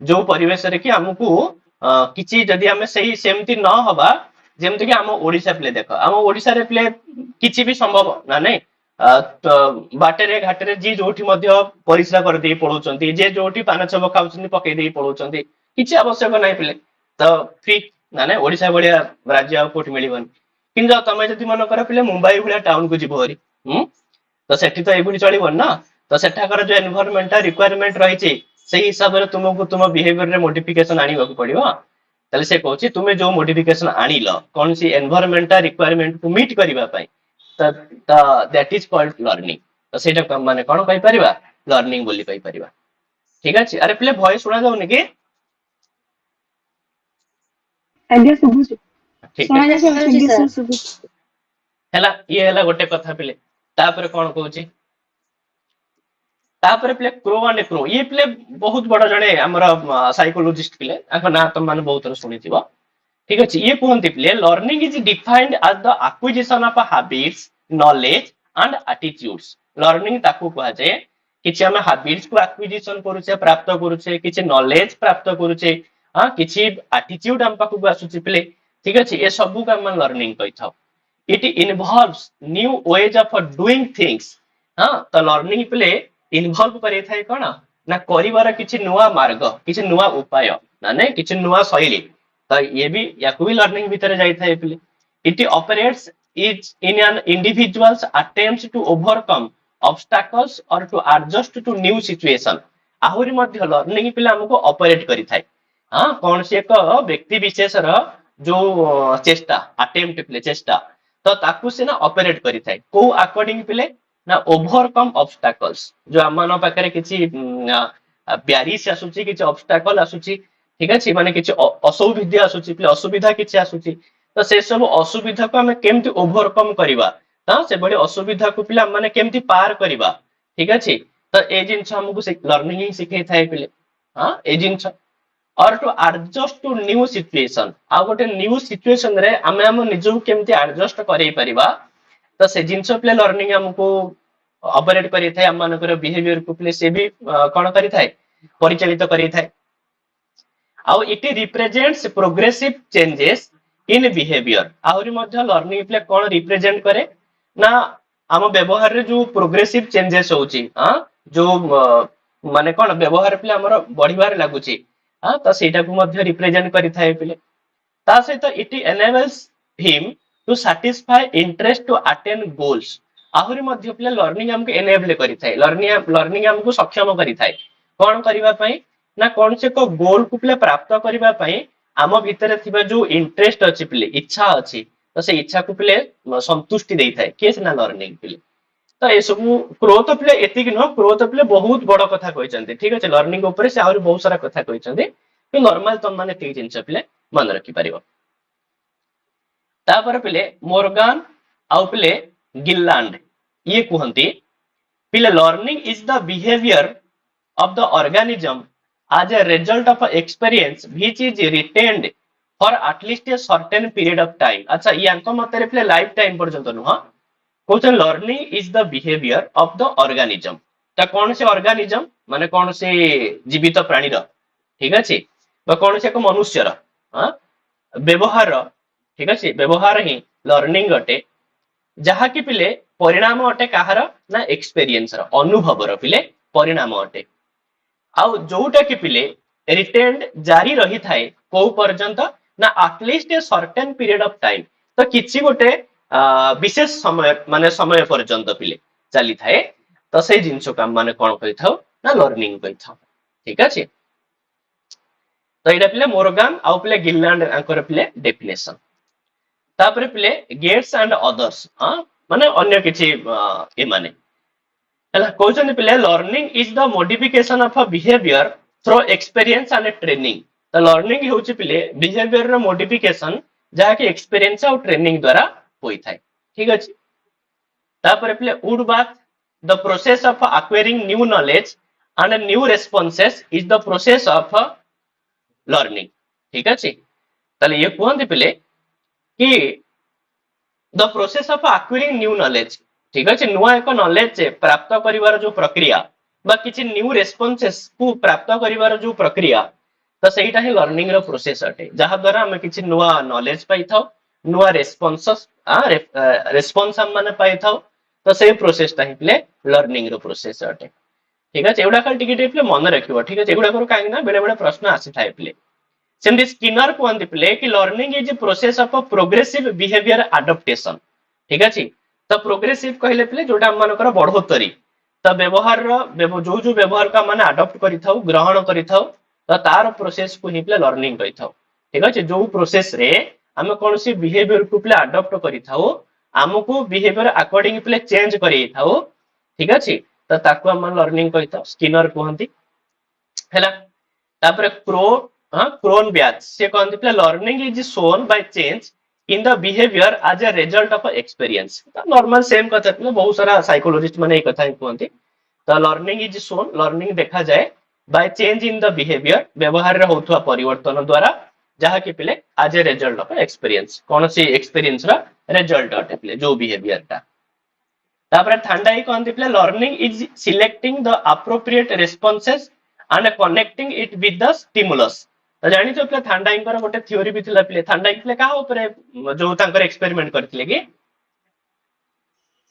ଯୋଉ ପରିବେଶରେ କି ଆମକୁ କିଛି ଯଦି ଆମେ ସେମିତି ନ ହବା, ଯେମିତି କି ଆମ ଓଡିଶା ପିଲେ ଦେଖ, ଆମ ଓଡିଶାରେ ପିଲେ କିଛି ବି ସମ୍ଭବ ନା ନାଇଁ, ତ ବାଟରେ ଘାଟରେ ଯିଏ ଯୋଉଠି ମଧ୍ୟ ପରିସ୍ରା କରିଦେଇ ପଳଉଛନ୍ତି, ଯିଏ ଯୋଉଠି ପାନ ଛପ ଖାଉଛନ୍ତି ପକେଇ ଦେଇ ପଳଉଛନ୍ତି, କିଛି ଆବଶ୍ୟକ ନାହିଁ ପିଲେ, ତ ଫ୍ରି। ନା ନାଇଁ, ଓଡିଶା ଭଳିଆ ରାଜ୍ୟ ଆଉ କୋଉଠି ମିଳିବନି। କିନ୍ତୁ ତମେ ଯଦି ମନେକର ପିଲେ ମୁମ୍ବାଇ ଭଳିଆ ଟାଉନକୁ ଯିବ ଭାରି, ତ ସେଠି ତ ଏଇଭଳି ଚଳିବନି ନା। ତ ସେଠାକାର ଯୋଉ ଏନଭାୟରମେଣ୍ଟାଲ ରିକ୍ୱାରମେଣ୍ଟ ରହିଛି ସେଇ ହିସାବରେ ତୁମକୁ ତୁମ ବିହେଭିୟରରେ ମୋଡିଫିକେସନ ଆଣିବାକୁ ପଡିବ। ତାହେଲେ ସେ କହୁଛି ତୁମେ ଯୋଉ ମୋଡିଫିକେସନ ଆଣିଲ କୌଣସି ଏନଭାୟରମେଣ୍ଟାଲ ରିକ୍ୱାରମେଣ୍ଟକୁ ମିଟ୍ କରିବା ପାଇଁ, ତ ଦ୍ୟାଟ ଇଜ କଲ୍ଡ ଲର୍ଣ୍ଣିଂ। ତ ସେଇଟା ମାନେ କଣ କହିପାରିବା? ଲର୍ଣ୍ଣିଂ ବୋଲି କହିପାରିବା। ଠିକ ଅଛି, ଆରେ ପିଲେ ଭଏସ ଶୁଣା ଯାଉନି କି? ଆଜ୍ଞା ଶୁଭୁଛି, ଠିକ ଅଛି, ଶୁଣାଯାଉଛି ଆଜ୍ଞା ଆଜ୍ଞା। ସାର୍ ଶୁଭୁଛି। ହେଲା, ଇଏ ହେଲା ଗୋଟେ କଥା ପିଲେ। ତାପରେ କଣ କହୁଛି, ତାପରେ ପିଲେ କ୍ରୋ ଆଣ୍ଡ କ୍ରୋ, ଇଏ ପିଲେ ବହୁତ ବଡ ଜଣେ ଆମର ସାଇକୋଲୋଜିଷ୍ଟ ପିଲେ, ତାଙ୍କ ନାଁ ତମ ମାନେ ବହୁତ ଥର ଶୁଣିଥିବ। ଠିକ ଅଛି, ଇଏ କୁହନ୍ତି ପିଲେ learning is defined as the acquisition of habits, knowledge and attitudes. Learning ତାକୁ କୁହାଯାଏ କିଛି ଆମେ ହାବିଟ୍ସ କୁ ଆକ୍ୱିଜିସନ କରୁଛେ, ପ୍ରାପ୍ତ କରୁଛେ, କିଛି ନଲେଜ ପ୍ରାପ୍ତ କରୁଛେ, କିଛି ଆଟିଟ୍ୟୁଡ ଆମ ପାଖକୁ ଆସୁଛି ପିଲେ। ଠିକ ଅଛି, ଏ ସବୁକୁ ଆମେ ଲର୍ଣ୍ଣିଂ କହିଥାଉ। It involves new ways of doing things. ତ ଲର୍ଣ୍ଣିଂ ପିଲେ ଇନଭଲ୍ଭ କରିଥାଏ କଣ ନା କରିବାର କିଛି ନୂଆ ମାର୍ଗ, କିଛି ନୂଆ ଉପାୟ, ମାନେ କିଛି ନୂଆ ଶୈଳୀ। ତ ଇଏ ବି ୟାକୁ ବି ଲର୍ଣ୍ଣିଂ ଭିତରେ ଯାଇଥାଏ ପିଲେ। It operates is in an individual's attempt to overcome obstacles or to adjust to new situation. ଆହୁରି ମଧ୍ୟ ଲର୍ଣ୍ଣିଂ ପିଲା ଆମକୁ ଅପରେଟ କରିଥାଏ, କୌଣସି ଏକ ବ୍ୟକ୍ତି ବିଶେଷର ଯୋଉ ଚେଷ୍ଟା, ଆଟେମ୍ପ୍ଟ ପିଲେ ଚେଷ୍ଟା, ତ ତାକୁ ସିନା ଅପରେଟ କରିଥାଏ କୋଉ ଆକର୍ଡିଂ ପିଲେ ନା ଓଭରକମ୍ ଅବଷ୍ଟାକଲ୍ସ। ଯୋଉ ଆମ ପାଖରେ କିଛି ବ୍ୟାରିଜ ଆସୁଛି, କିଛି ଅବଷ୍ଟାକଲ ଆସୁଛି, ଠିକ ଅଛି, ମାନେ କିଛି ଅସୌବିଧ୍ୟ ଆସୁଛି, ଅସୁବିଧା କିଛି ଆସୁଛି, तो से सब असुविधा को आम केमती ओभरकम करवा तो से बड़ी असुविधा को पिला माने केमती पार करवा ठीक अच्छे तो ये जिनस हमको लर्निंग ही शिखई थाए पिले हाँ ये जिनस और to adjust to new situation आ गोटे न्यू सिचुएशन रे आमे हम निजु केमती एडजस्ट करै परिबा तो से जिनस पिले लर्निंग हमको ऑपरेट करी थाए हम मानकर बिहेवियर को पिले से भी कोन करी थाए परिचालित करी थाए आउ it represents progressive changes in behaviour आहुरी मध्य लर्निंग प्ले कोन रिप्रेजेंट करे ना आम व्यवहार रे जो प्रोग्रेसिव चेंजेस होची हां जो माने कोन व्यवहार प्ले हमर बढ़िबार लागुची हां तो सेटा को मध्य रिप्रेजेंट करी थाए पिले ता सहित it enables him to satisfy interest to attain goals आहुरी मध्य प्ले लर्निंग हमको एनेबल करी थाए लर्निंग हमको सक्षम करी थाए कोन करबा पई ना कौन से को गोल को प्ले प्राप्त करबा पई आम भितर थिबा जो इंटरेस्ट अछि प्ले इच्छा अछि तो से इच्छा को प्ले संतुष्टि देई थाए केस ना लर्निंग प्ले तो ए सब ग्रोथ प्ले एतिक न ग्रोथ प्ले बहुत बड़ कथा कहिसंते ठीक अछि लर्निंग ऊपर से आहुरी बहुत सारा कथा कहिसंते कि नॉर्मल तुम माने ठीक जिंस प्ले मन रखि परिबो तापर प्ले मोर्गान आउ प्ले गिलैंड ये कहंती प्ले learning is the behaviour of the organism as a result of experience which is retained for at least a certain period of time अच्छा यांको मतरे प्ले लाइफ टाइम पर्यंत नुह question learning is the behaviour of the organism ता कौन से organism माने कौन से जीवित प्राणी रो ठीक अछि बा कौन से को मनुष्य रो हां व्यवहार रो ठीक अछि व्यवहार ही लर्निंग अटे जहा कि पिले परिणाम अटे काहार ना एक्सपीरियंस रो अनुभव रो पिले परिणाम अटे आउ जोटा कि पिले रिटेन्ड जारी रही थाए को पर्यंत ना at least a certain period of time तो किछि गोटे विशेष समय माने समय पर्यंत पिले चली थाए तो से जिंस को माने कोन कहि थाउ ना लर्निंग कहि थाउ ठीक अछि तो एटा पिले मोर्गान आउ पिले गिलैंड आंकर पिले डेफिनेशन तापर पिले गेट्स एंड अदर्स हां माने अन्य किछि ए माने क्वेश्चन पिले learning is the modification of a behaviour through experience and training तो लर्निंग होची पिले बिहेवियर रो मॉडिफिकेशन जहा कि एक्सपीरियंस और ट्रेनिंग द्वारा होई थाए ठीक अछि तापर पिले वुड बात the process of acquiring new knowledge and new responses is the process of learning ठीक अछि तले ये कहंती पिले कि the process of acquiring new knowledge ठीक अछि नुआ एक नॉलेज प्राप्त करिवार जो प्रक्रिया बा किछि न्यू रेस्पॉन्सेस को प्राप्त करिवार जो प्रक्रिया तो सेटा ही लर्निंग रो प्रोसेस अटे जहा द्वारा हम किछि नुआ नॉलेज पाई थाउ नुआ रेस्पॉन्सेस रेस्पॉन्स हम माने पाई थाउ तो से प्रोसेस ता ही प्ले लर्निंग रो प्रोसेस अटे ठीक अछि एउडा खाली टिके टिके मन रखिबो ठीक अछि एउडा करो काहे ना बेले बेले प्रश्न आसी थाए प्ले सेमि स्किनर कोन प्ले कि learning is process of progressive behaviour adaptation ठीक अछि तो प्रोग्रेसिव कहले प्ले जोटा हम मानकर बढ़ोतरी तो व्यवहार रो जो व्यवहार का माने अडॉप्ट करि थाउ ग्रहण करि थाउ तो तार प्रोसेस को ही प्ले लर्निंग कहि थाउ ठीक अछि जो प्रोसेस रे हम कोनसी बिहेवियर को प्ले अडॉप्ट करि थाउ हमको बिहेवियर अकॉर्डिंग प्ले चेंज करि थाउ ठीक अछि तो ताको हम लर्निंग कहि थाउ स्किनर कहंती हैला तापर क्रोन ब्याच से कहंती प्ले learning is shown by change in the behavior as a result of experience normal same कथा पे बहुत सारा साइकोलॉजिस्ट माने एक कथा ही कहंती तो लर्निंग इज शोन लर्निंग देखा जाए by change in the behaviour व्यवहार रे होथुआ परिवर्तन द्वारा जहा कि पिले as a result of experience कोन सी एक्सपीरियंस रा रिजल्ट अटे पिले जो बिहेवियर ता तापर थांडाई कहंती पिले learning is selecting the appropriate responses and connecting it with the stimulus तो जानि तो प्ले थांडाइंकर गोटे थ्योरी भी थिला प्ले थांडाइंग प्ले काहा ऊपर जो तांकर एक्सपेरिमेंट करथिले कि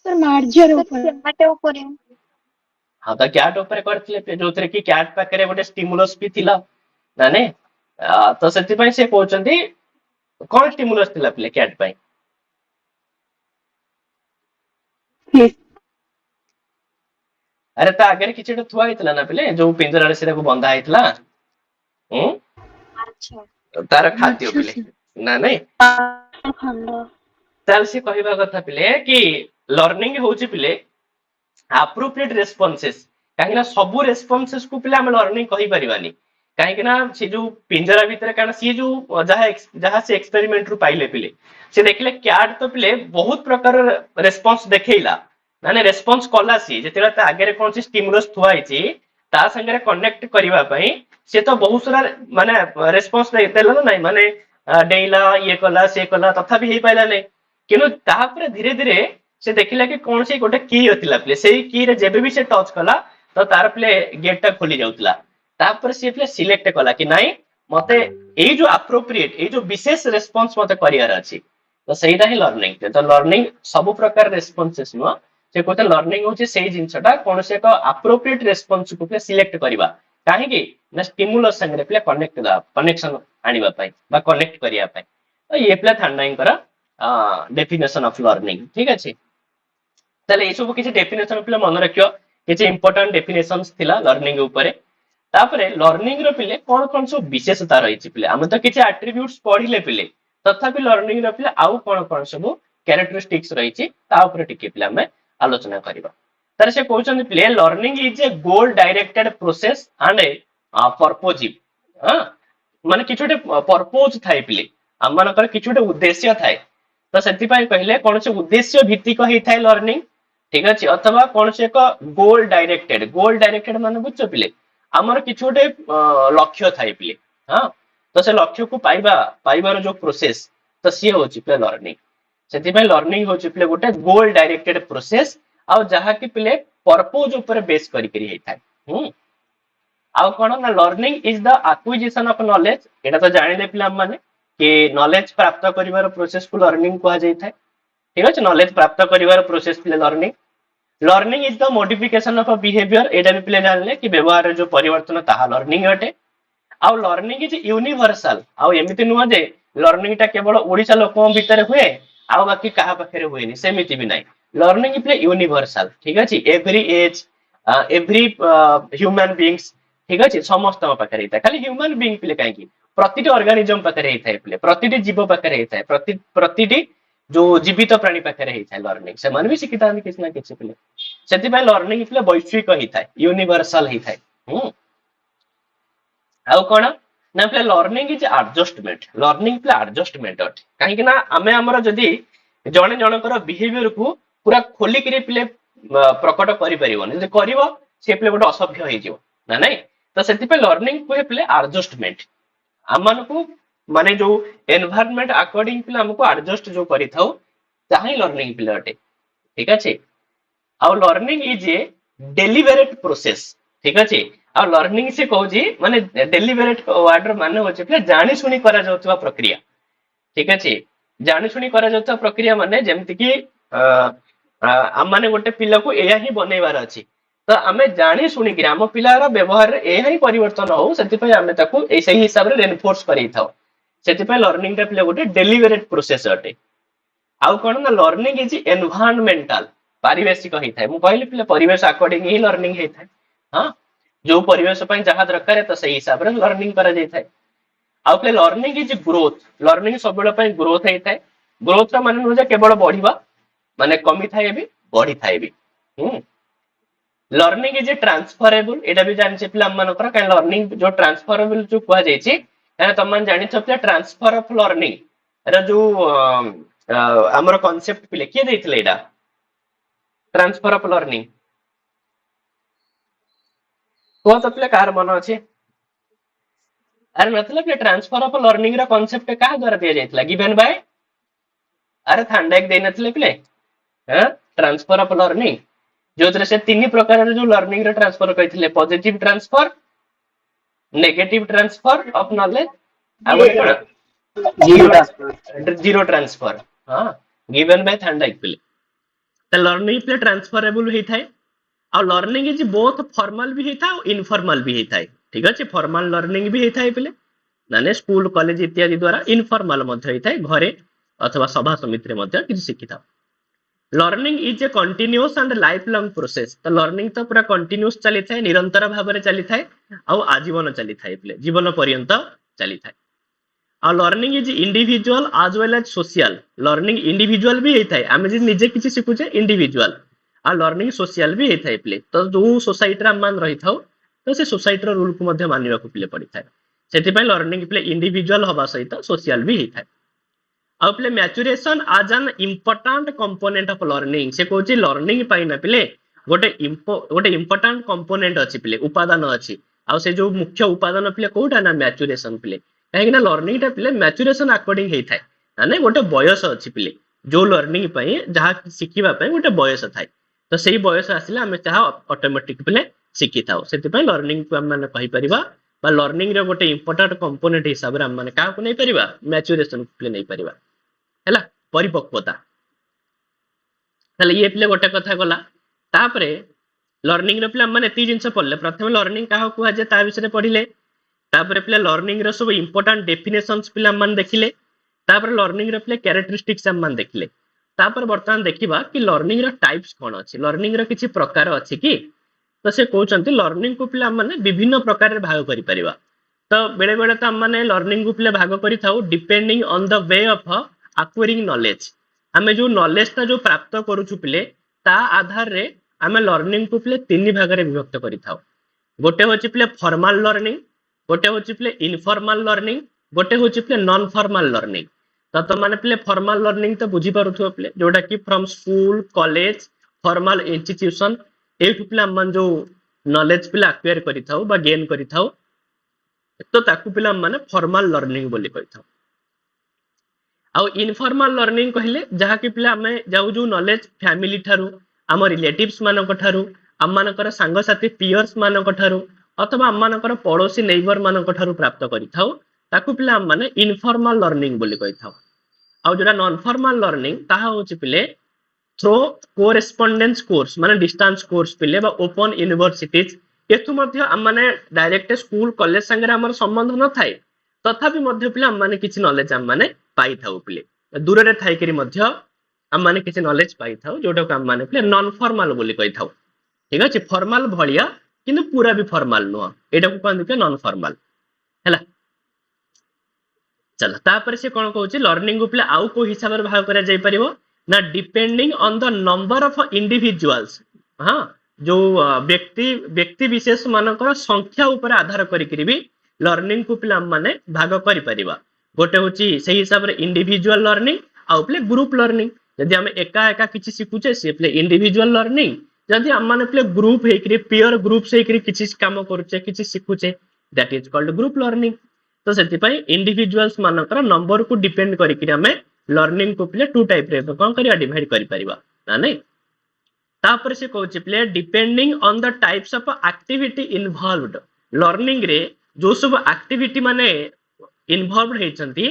सर मार्जर ऊपर माटे ऊपर हां तो कैट ऊपर करथिले प्ले जोथरे कि कैट पाकरे गोटे स्टिमुलस भी थिला नाने तो सेति पई से कहउचंती कोन स्टिमुलस थिला प्ले कैट पई अरे ता आगे किछि थुआ हितला ना प्ले जो पिंजरा रे सेरा को बंधा हितला अच्छा तार खाद्य पिले ना नहीं खंड ताल से कहबा कथा पिले कि लर्निंग होची पिले एप्रोप्रिएट रेस्पॉन्सेस काहेना सब रेस्पॉन्सेस को पिले हम लर्निंग कहि परिबानी कहीं ना से जो पिंजरा भितर कारण सी जो जहाँ से एक्सपेरिमेंट रु पाइले पिले से देखले क्याट तो पिले बहुत प्रकार रेस्पॉन्स देखैला माने रेस्पॉन्स कला सी जेतेला ता आगे कौन सी स्टिमुलस थुआ हिची ता संगे कनेक्ट करबा पई से तो बहुत सारा माने रेस्पॉन्स देला ना नहीं माने डेला ये कला से कला तथापि हे पाइला नहीं किनु तापर धीरे धीरे से देखिला कि कौन सी गोटे की होतिला प्ले सेही की रे जेबे भी से टच कला तो तार प्ले गेट टा खोली जाउतला तापर से प्ले सिलेक्ट कला कि नहीं मते एई जो एप्रोप्रिएट एई जो विशेष रेस्पॉन्स मते करियार अछि तो सेहीटा ही लर्निंग तो लर्निंग सब प्रकार रेस्पॉन्सेस नो से कोते लर्निंग होची सेही जिंसटा कोन से एक एप्रोप्रिएट रेस्पॉन्स को प्ले सिलेक्ट करबा काहे कि ना स्टिमुलस संगे प्ले कनेक्शन आनिबा पई बा कनेक्ट करिया पई तो ये प्ले थांडाइंकर डेफिनेशन ऑफ लर्निंग ठीक अछि ताले ए सब किछि डेफिनेशन प्ले मन रखियो किछि इंपोर्टेंट डेफिनेशंस थिला लर्निंग ऊपर तापरे लर्निंग रो पिले कोन कोन सब विशेषता रहिछि पिले हम तो किछि एट्रिब्यूट्स पढिले पिले तथापि लर्निंग रो पिले आउ कोन कोन सब कैरेक्टरिस्टिक्स रहिछि ता ऊपर टिके पिले हम आलोचना करबा तार से कहउछन पिले learning is A goal directed process and A purposive हां माने किछोटे पर्पज थाई पिले हम मानकर किछोटे उद्देश्य थाई तो सेति पय कहले कोन से उद्देश्य भित्तिक हेइ थाई लर्निंग ठीक अछि अथवा कोन से एक गोल डायरेक्टेड माने बुझछ पिले हमर किछोटे लक्ष्य थाई पिले हां तो से लक्ष्य को पाइबार जो प्रोसेस तो सी होची पिले लर्निंग सेति पय लर्निंग होची पिले गोटे गोल डायरेक्टेड प्रोसेस आ जहा कि पिले पर्पज ऊपर बेस करी करी हेइ थाई आउ कोन ना learning is the acquisition of knowledge एटा तो जानि ले पिले हम माने कि नॉलेज प्राप्त करिवार प्रोसेस को लर्निंग कहा जाय थाय ठीक अछि नॉलेज प्राप्त करिवार प्रोसेस पिले learning is the modification of a behaviour एटा भी पिले जानले कि व्यवहार जो परिवर्तन ताहा लर्निंग हटे आउ लर्निंग इज यूनिवर्सल आउ एमिति नुवा जे लर्निंग टा केवल ओडिसा लोकम भीतर हुए आउ बाकी कहा पाखरे हुएनी सेमिति भी नाही लर्निंग प्ले यूनिवर्सल ठीक अछि every age every human beings ठीक अछि समस्त पाखरे हिता खाली ह्यूमन बीइंग प्ले काहे कि प्रतिटी ऑर्गेनिज्म पाखरे हिता प्ले प्रतिटी जीव पाखरे हिता प्रतिटी जो जीवित प्राणी पाखरे हिता लर्निंग से मन भी शिखिता किछ ना किछ प्ले सेति पय लर्निंग प्ले वैश्विक हिता यूनिवर्सल हिता आउ कोन ना play learning is adjustment learning play adjustment काहे कि ना हमें हमर जदी जणे जनकर बिहेवियर को पूरा खोली करी प्ले प्रकट करि परिबोनी जे करिवो से प्ले गोटे असभ्य होई जिवो ना नहीं तो सेति पे लर्निंग को प्ले एडजस्टमेंट हमन को माने जो एनवायरनमेंट अकॉर्डिंग प्ले हमको एडजस्ट जो करि थाउ ताही लर्निंग प्ले अटे ठीक अछि आ learning is a deliberate process ठीक अछि आ लर्निंग से कहू जी माने डेलिबरेट वर्ड माने होचे प्ले जानि सुनी करा जाउतवा प्रक्रिया ठीक अछि जानि सुनी करा जाउतवा प्रक्रिया माने जेमति कि हम माने गोटे पिला को एया ही बनेबार अछि तो आमे जानि सुनी कि हम पिलार व्यवहार एया ही परिवर्तन हो सेति पय आमे ताको एसै हिसाब रे रेनफोर्स करै थाओ सेति पय लर्निंग टा पिला गोटे डेलिबरेट प्रोसेस अटे आउ कोन ना लर्निंग इज एनवायरनमेंटल पारिवेशिक होई थाय मु कहली पिला परिवेश अकॉर्डिंग ही लर्निंग हे थाय हां जो परिवेश पय जहा दरकार तो सही हिसाब रे लर्निंग करा जाय थाय आउ play learning is growth learning सब बेला पय ग्रोथ हे थाय ग्रोथ रा माने न केवल बढ़िबा माने कमी थाए भी बढ़ी थाए भी लर्निंग इज ट्रांसफरेबल एटा भी जानि छै पिला मन कर काहे लर्निंग जो ट्रांसफरेबल जो कुआ जाय छै काहे त मन जानि छै पिला ट्रांसफर ऑफ लर्निंग एटा जो हमर कांसेप्ट पिले के दैथिले एटा ट्रांसफर ऑफ लर्निंग को त पिला कार मन अछि अरे मतलब कि ट्रांसफर ऑफ लर्निंग रा कांसेप्ट का द्वारा दिया जायतला गिवन बाय अरे थांडाक देइ नथले पिले ट्रांसफर ऑफ लर्निंग जो तरह से तीन प्रकार जो लर्निंग रे ट्रांसफर कहिथिले positive transfer negative transfer of knowledge zero transfer हां गिवन बाय थांडाक पिले त लर्निंग प्ले ट्रांसफरेबल हे थाय आ लर्निंग इज बोथ फॉर्मल भी हे था और इनफॉर्मल भी हे थाय ठीक अछि फॉर्मल लर्निंग भी हे थाय पिले माने स्कूल कॉलेज इत्यादि द्वारा इनफॉर्मल मध्ये हे थाय घरे अथवा सभा समिति रे मध्ये किछ शिखिता learning is a continuous and lifelong process तो लर्निंग तो पूरा कंटीन्यूअस चली थाय निरंतर भाव में चली थाय आ आजीवन चली थाय पिले जीवन पर्यंत चली थाय आ learning is individual as well as social learning individual भी हे थाय आमे जे निजे किछि सिखुचे इंडिविजुअल आ लर्निंग सोशल भी हे थाय पिले तो जो सोसाइटी रा मान रही थाउ तो से सोसाइटी रूल को मध्य मानिबा को पिले पड़ी थाए सेति पय लर्निंग पिले इंडिविजुअल हबा सहित सोशल भी ही थाए आ पिले maturation is an important component of learning से कहूची लर्निंग पाई ना पिले गोटे इंपोर्टेंट कंपोनेंट अछि पिले उपादान अछि आ से जो मुख्य उपादान पिले कोटा ना मैच्योरेशन पिले काहे ना लर्निंग टा पिले मैच्योरेशन अकॉर्डिंग हेई थाए माने गोटे बयस अछि पिले जो लर्निंग पाई जहा शिखिबा पाई गोटे बयस थाए तो सेही बयस आसिले हमें चाहा ऑटोमेटिक पिले शिखि थाओ सेति पय लर्निंग को हम माने कहि परिबा बा लर्निंग रे गोटे इंपोर्टेंट कंपोनेंट हिसाब रे हम माने का को नै परिबा मैच्योरेशन को पिले नै परिबा हैला परिपक्वता तले ये पिले गोटे कथा गला तापरे लर्निंग रे पिले हम माने ती जिंस पड़ले प्रथम लर्निंग का को जे ता विषय पढिले तापरे पिले लर्निंग रे सब इंपोर्टेंट डेफिनेशंस पिले हम माने देखिले तापरे लर्निंग रे पिले कैरेक्टरिस्टिक्स हम माने देखिले तापर वर्तमान देखिबा कि लर्निंग रो टाइप्स कोन अछि लर्निंग रो किछि प्रकार अछि कि तो से कहउचंती लर्निंग को पिला माने विभिन्न प्रकार रे भाग करि परिबा तो बेले बेले तो हम माने लर्निंग को पिले भाग करि थाउ depending on the way of acquiring knowledge हमें जो नॉलेज ता जो प्राप्त करूछु पिले ता आधार रे हमें लर्निंग को पिले तीन भाग रे विभक्त करि थाउ गोटे होछि पिले फॉर्मल लर्निंग गोटे होछि पिले इनफॉर्मल लर्निंग गोटे होछि पिले नॉन फॉर्मल लर्निंग तो माने पिले फॉर्मल लर्निंग तो बुझी पारुथो पिले जोटा कि from school college formal institution एठु पिले हम जो नॉलेज पिले एक्वायर करि थाउ बा गेन करि थाउ तो ताकू पिले माने फॉर्मल लर्निंग बोली कहि थाउ आ इनफॉर्मल लर्निंग कहले जहा कि पिले हमें जाउ जो नॉलेज फैमिली थारु हम रिलेटिव्स मानक थारु हम मानकर संग साथी पीयर्स मानक थारु अथवा हम मानकर पड़ोसी नेबर मानक थारु प्राप्त करि थाउ ताकू पिले हम माने इनफॉर्मल लर्निंग बोली कहि थाउ आ जोरा नॉन फॉर्मल लर्निंग ताहा होछि पिले थ्रो कोरेस्पोंडेंस कोर्स माने डिस्टेंस कोर्स पिले बा ओपन यूनिवर्सिटीज एथु मध्य हम माने डायरेक्ट स्कूल कॉलेज संगे हमर संबंध न थाए तथापि मध्य पिले हम माने किछि नॉलेज हम माने पाई थाउ पिले दूर रे थाई करी मध्य हम माने किछि नॉलेज पाई थाउ जोटा को हम माने पिले नॉन फॉर्मल बोली कहि थाउ ठीक अछि फॉर्मल भलिया किंतु पूरा भी फॉर्मल नो एटा को कहन के नॉन फॉर्मल हैला चल तापर से कोन कहउछि लर्निंग को पिले आउ को हिसाब रे भाग करा जाय परिबो ना depending on the number of individuals हां जो व्यक्ति विशेष मानकर संख्या ऊपर आधार करी भी लर्निंग को पिला माने भाग करि परिबा गोटे होछि सेही हिसाब रे इंडिविजुअल लर्निंग आ पिले ग्रुप लर्निंग यदि हम एका एका किछि सिखुचे से पिले इंडिविजुअल लर्निंग यदि हम माने पिले ग्रुप हेकरी पीयर ग्रुप से हेकरी किछि काम करूचे किछि सिखुचे that is called group learning तो सेति पई इंडिविजुअल्स मानकर नंबर को डिपेंड करी कि हमें लर्निंग को पिले टू टाइप रे कोन करिया डिवाइड करि परिबा ना नै तापर से कहउछि पिले depending on the types of activity involved learning रे जो सब एक्टिविटी माने इन्वॉल्वड हेचंती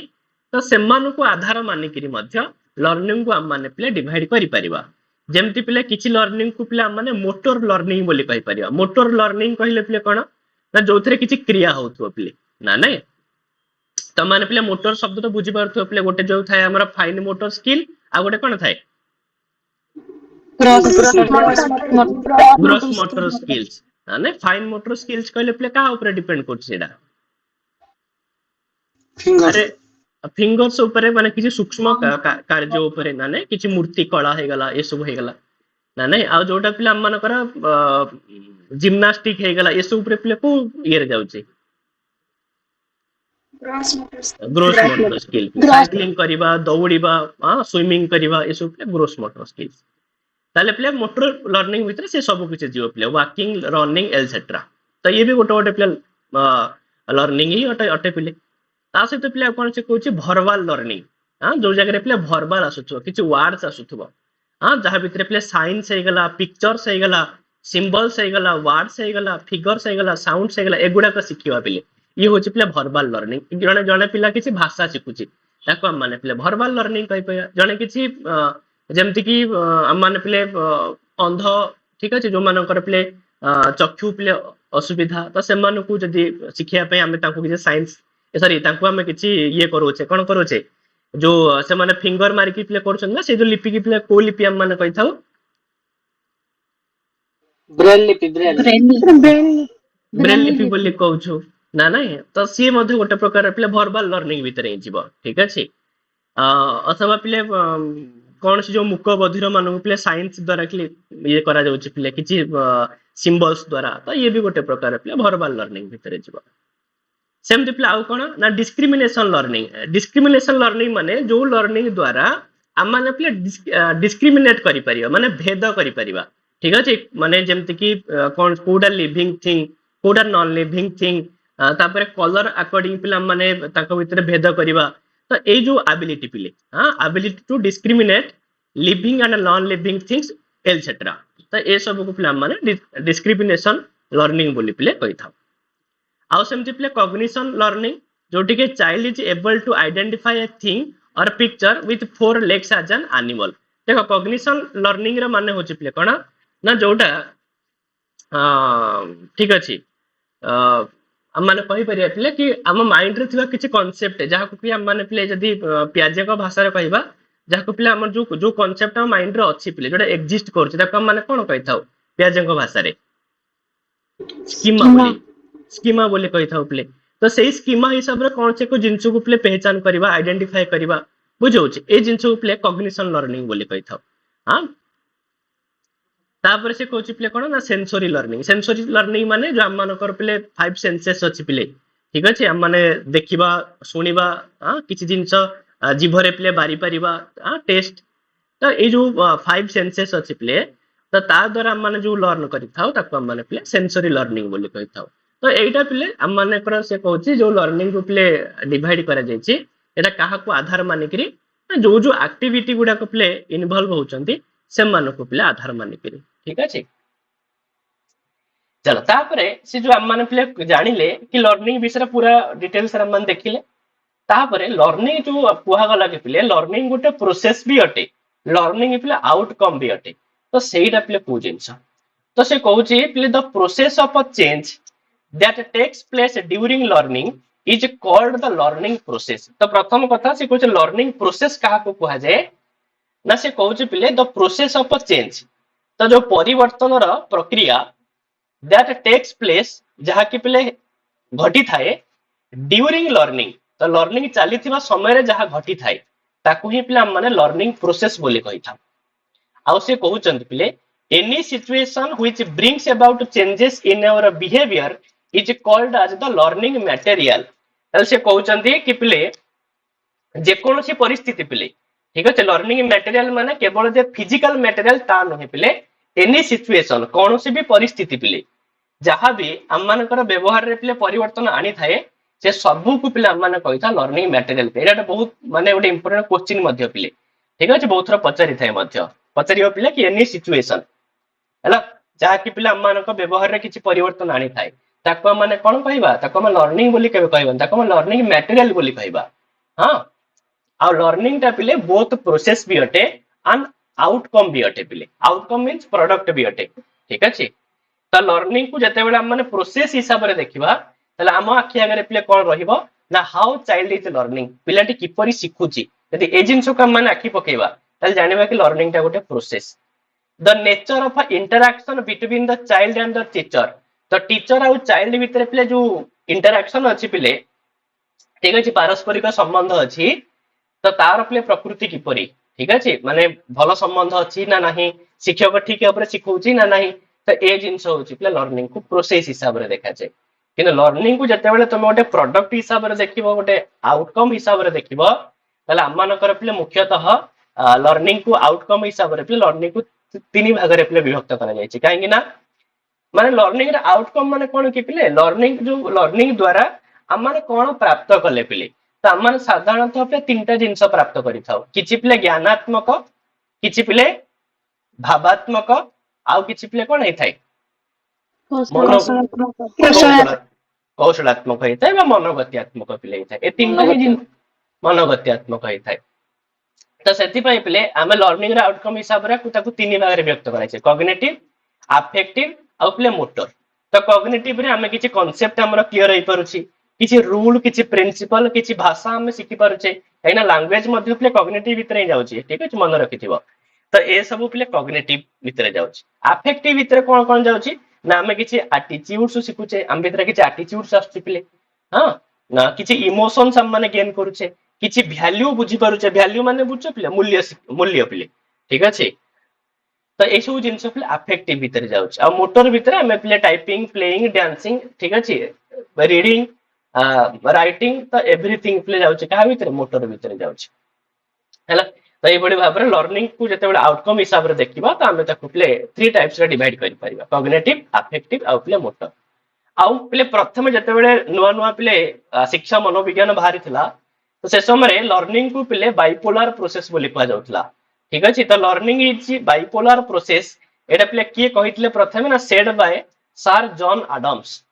तो सेमान को आधार मानि करी मध्य लर्निंग को हम माने पिले डिवाइड करि परिबा जेमति पिले किछि लर्निंग को पिले हम माने मोटर लर्निंग बोली कहि परिबा मोटर लर्निंग कहिले पिले कोन ना जोथरे किछि क्रिया होथो पिले ना नै तो माने पिले मोटर शब्द तो बुझी पारथो पिले गोटे जो थाए हमर फाइन मोटर स्किल आ गोटे कोन थाए ग्रॉस मोटर स्किल्स माने फाइन मोटर स्किल्स कहले पिले का ऊपर डिपेंड करछ सेडा अरे फिंगर्स ऊपर माने किछि सूक्ष्म कार्य ऊपर माने किछि मूर्ति कला हे गला ए सब हे गला ना नै आ जोटा पिले हम मानकर जिम्नास्टिक हे गला ए सब ऊपर पिले को ये रे जाउची ग्रॉस मोटर स्किल साइक्लिंग करिबा दौड़ीबा स्विमिंग करिबा ए सब पिले ग्रॉस मोटर स्किल्स ताले पिले मोटर लर्निंग भीतर से सब किछ जीव पिले वॉकिंग रनिंग एटसेट्रा तो ये भी गोटे गोटे पिले लर्निंग ही अटे पिले ता सहित पिले कोन से कहउची वर्बल लर्निंग जो जगह रे पिले वर्बल आसुथो किछ वर्ड्स आसुथो जहा भीतर पिले साइंस हे गला पिक्चर्स हे गला सिंबल्स हे गला वर्ड्स हे गला फिगर्स हे गला साउंड्स हे गला एगुडा को सिखिबा पिले ये होची पिले वर्बल लर्निंग जने जने पिला किछि भाषा सिखुची ताको हम माने पिले वर्बल लर्निंग कहि पया जने किछि जेमति कि हम माने पिले अंध ठीक अछि जो मानकर पिले चक्षु पिले असुविधा तो सेमान को जदी सिखिया पे हमें ताको किछि साइंस सॉरी ताको हमें किछि ये करूचे कोन करूचे जो से माने फिंगर मारी कि पिले करछन ना से जो लिपि कि पिले को लिपि हम माने कहि थाउ ब्रेल लिपि ब्रेल लिपि बोली कहउछु ना ना तो सी मध्ये गोटे प्रकार पिले वर्बल लर्निंग भीतर ही जीव ठीक अछि अथवा पिले कौन सी जो मुक बधिर मान पे साइंस द्वारा ये करा जाउछि पिले किछि सिंबल्स द्वारा तो ये भी गोटे प्रकार पिले वर्बल लर्निंग भितर जीव सेमती पिले आउ कोन ना डिस्क्रिमिनेशन लर्निंग माने जो लर्निंग द्वारा आम माने पिले डिस्क्रिमिनेट करि परिबा माने भेद करि परिबा ठीक अछि माने जेमति कि कोन कोडा लिविंग थिंग कोडा नॉन लिविंग थिंग तापर कलर अकॉर्डिंग पिला माने ताको भितर भेद करिबा तो ए जो एबिलिटी पिले ability to discriminate living and non living things et cetera तो ए सब को पिला माने डिस्क्रिमिनेशन लर्निंग बोली पिले कहि था आउ सेमति पिले कॉग्निशन लर्निंग जोटी के child is able to identify a thing or picture with 4 legs as an animal देखो कॉग्निशन लर्निंग रे माने होची पिले कोना ना जोटा ठीक अछि माने कहि परिया पिले कि हम माइंड रे थिबा किछि कांसेप्ट जहा को कि हम माने पिले जदी प्याजे को भाषा रे कहिबा जहा को पिले हमर जो कांसेप्ट हम माइंड रे अछि पिले जोटा एग्जिस्ट करछि ताको माने कोन कहि थाउ प्याजे को भाषा रे स्कीमा बोले कहि थाउ पिले तो सेही स्कीमा हिसाब रे कोन से को जिंसु को पिले पहचान करबा आइडेंटिफाई करबा बुझौछि ए जिंसु को पिले कॉग्निशन लर्निंग बोले कहि थाउ हां तापर से कहछि पिले कोन ना सेंसरी लर्निंग माने जो हम मानकर पिले 5 सेंसेस अछि पिले ठीक अछि हम माने देखिबा सुनिबा किछि जिंस जीभरे पिले बारी परिबा टेस्ट तो ए जो 5 सेंसेस अछि पिले तो ता द्वारा हम माने जो लर्न करि थाउ ताको हम माने पिले सेंसरी लर्निंग बोली कहि थाउ तो एटा पिले हम माने कर से कहछि जो लर्निंग को पिले डिवाइड करा जायछि एटा काहा को आधार माने करी जो जो एक्टिविटी गुडा को पिले इन्वॉल्व होचंती से मान को पिले आधार माने करी ठीक अछि चलो तापरे से जो हम माने पिले जानिले कि लर्निंग विषय पूरा डिटेल्स रे हम देखिले तापरे लर्निंग जो कुहा गला के पिले लर्निंग गोटे प्रोसेस भी अटे लर्निंग पिले आउटकम भी अटे तो सेहीटा पिले को जिंस तो से कहूची पिले the process of a change that takes place during learning is called the learning process तो प्रथम कथा से कहूची लर्निंग प्रोसेस काहा को कहा जाए ना से कहूची पिले the process of a change तो जो परिवर्तन रा प्रक्रिया दैट टेक्स प्लेस जहा कि पिले घटी थाए ड्यूरिंग लर्निंग तो लर्निंग चली थिबा समय रे जहा घटी थाए ताकू ही पिले माने लर्निंग प्रोसेस बोली कहि था आउ से कहउचंत पिले any situation which brings about changes in our behaviour is called as the learning material तल से कहउचंती कि पिले जे कोनोसी परिस्थिति पिले ठीक है लर्निंग मटेरियल माने केवल जे फिजिकल मटेरियल ता नहे पिले एनी सिचुएशन कोनोसी भी परिस्थिति पिले जहां भी हम मानकर व्यवहार रे पिले परिवर्तन आनी थाए से सबु को पिले हम माने कहिथा लर्निंग मटेरियल एटा बहुत माने गोटे इंपोर्टेंट क्वेश्चन मध्ये पिले ठीक है बहुत थोड़ा पचारि थाए मध्ये पचारियो पिले कि एनी सिचुएशन हैला जहा कि पिले हम मानकर व्यवहार रे किछि परिवर्तन आनी थाए ताको माने कोन कहबा ताको हम लर्निंग बोली केबे कहबा ताको हम लर्निंग मटेरियल बोली कहबा हां आ लर्निंग टा पिले बोथ प्रोसेस भी अटे एंड आउटकम भी अटे पिले आउटकम मींस प्रोडक्ट भी अटे ठीक अछि त लर्निंग को जते बेला माने प्रोसेस हिसाब रे देखिबा तले हम आखि आगे पिले कोन रहिबो ना हाउ चाइल्ड इज लर्निंग पिलाटी किपरि सिखुची यदि ए जिंसो का माने आखि पकेबा तले जानिबा कि लर्निंग टा गोटे process the nature of interaction between the child and the teacher तो टीचर और चाइल्ड भीतर पिले जो इंटरैक्शन अछि पिले ठीक अछि पारस्परिक संबंध अछि तो तार पिले प्रकृति किपरि ठीक अछि माने भलो संबंध अछि ना नाही शिक्षक ठीक ऊपर सिखौची ना नाही तो ए जिंस होची पिले लर्निंग को प्रोसेस हिसाब रे देखा जाय किने लर्निंग को जते बेले तुम गोटे प्रोडक्ट हिसाब रे देखिबो गोटे आउटकम हिसाब रे देखिबो तले हमनकर पिले मुख्यतः लर्निंग को आउटकम हिसाब रे पिले लर्निंग को तीन भाग रे पिले विभक्त करा जाय छै काहे कि ना माने लर्निंग रे आउटकम माने कोन कि पिले लर्निंग जो लर्निंग द्वारा हमन कोन प्राप्त करले पिले तो हमन साधारणतः पे तीनटा जिंस प्राप्त करि थाउ किछि पिले ज्ञानात्मक किछि पिले भावात्मक आउ किछि पिले कोन हे थाए कौशलात्मक हे थाए बा मनोगत्यात्मक पिले हे थाए ए तीनटा ही जिन मनोगत्यात्मक हे थाए तो सेति पय पिले हम लर्निंग रे आउटकम हिसाब रे ताकू तीन भाग रे व्यक्त कराय छै कॉग्निटिव अफेक्टिव आउ पिले मोटर तो कॉग्निटिव रे हम किछि कांसेप्ट हमर क्लियर हे परुछि किछि रूल किछि प्रिंसिपल किछि भाषा हम सिखि पारुछे एना लैंग्वेज मध्ये पिले कॉग्निटिव भीतर ही जाउछि ठीक अछि मन रखिथिबो तो ए सब पिले कॉग्निटिव भीतर जाउछि अफेक्टिव भीतर कोन कोन जाउछि ना हम किछि एटीट्यूड्स सिखुछे हम भीतर किछि एटीट्यूड्स आछछि पिले हां ना किछि इमोशंस हम माने गेन करूछे किछि वैल्यू बुझी पारुचे वैल्यू माने बुझ पिले मूल्य मूल्य पिले ठीक अछि तो ए सब जिंस पिले अफेक्टिव भीतर जाउछ आ मोटर भीतर हमें पिले टाइपिंग प्लेइंग डांसिंग ठीक अछि रीडिंग राइटिंग तो एवरीथिंग पिले जाउछ का भीतर मोटर भीतर जाउछ हैला तो ये बड़ी भाबरे लर्निंग को जते बडे आउटकम हिसाब रे देखिबा तो हमें ताकू पिले थ्री टाइप्स रे डिवाइड करि परिबा कॉग्निटिव अफेक्टिव आ पिले मोटर आउ पिले प्रथम जते बडे नुवा नुवा पिले शिक्षा मनोविज्ञान बाहरी थिला तो से समय लर्निंग को पिले बाइपोलर प्रोसेस बोली कहा जाउतला ठीक अछि तो लर्निंग इज बाइपोलर प्रोसेस एटा पिले किए कहितले प्रथम ना सेड बाय सर जॉन आडम्स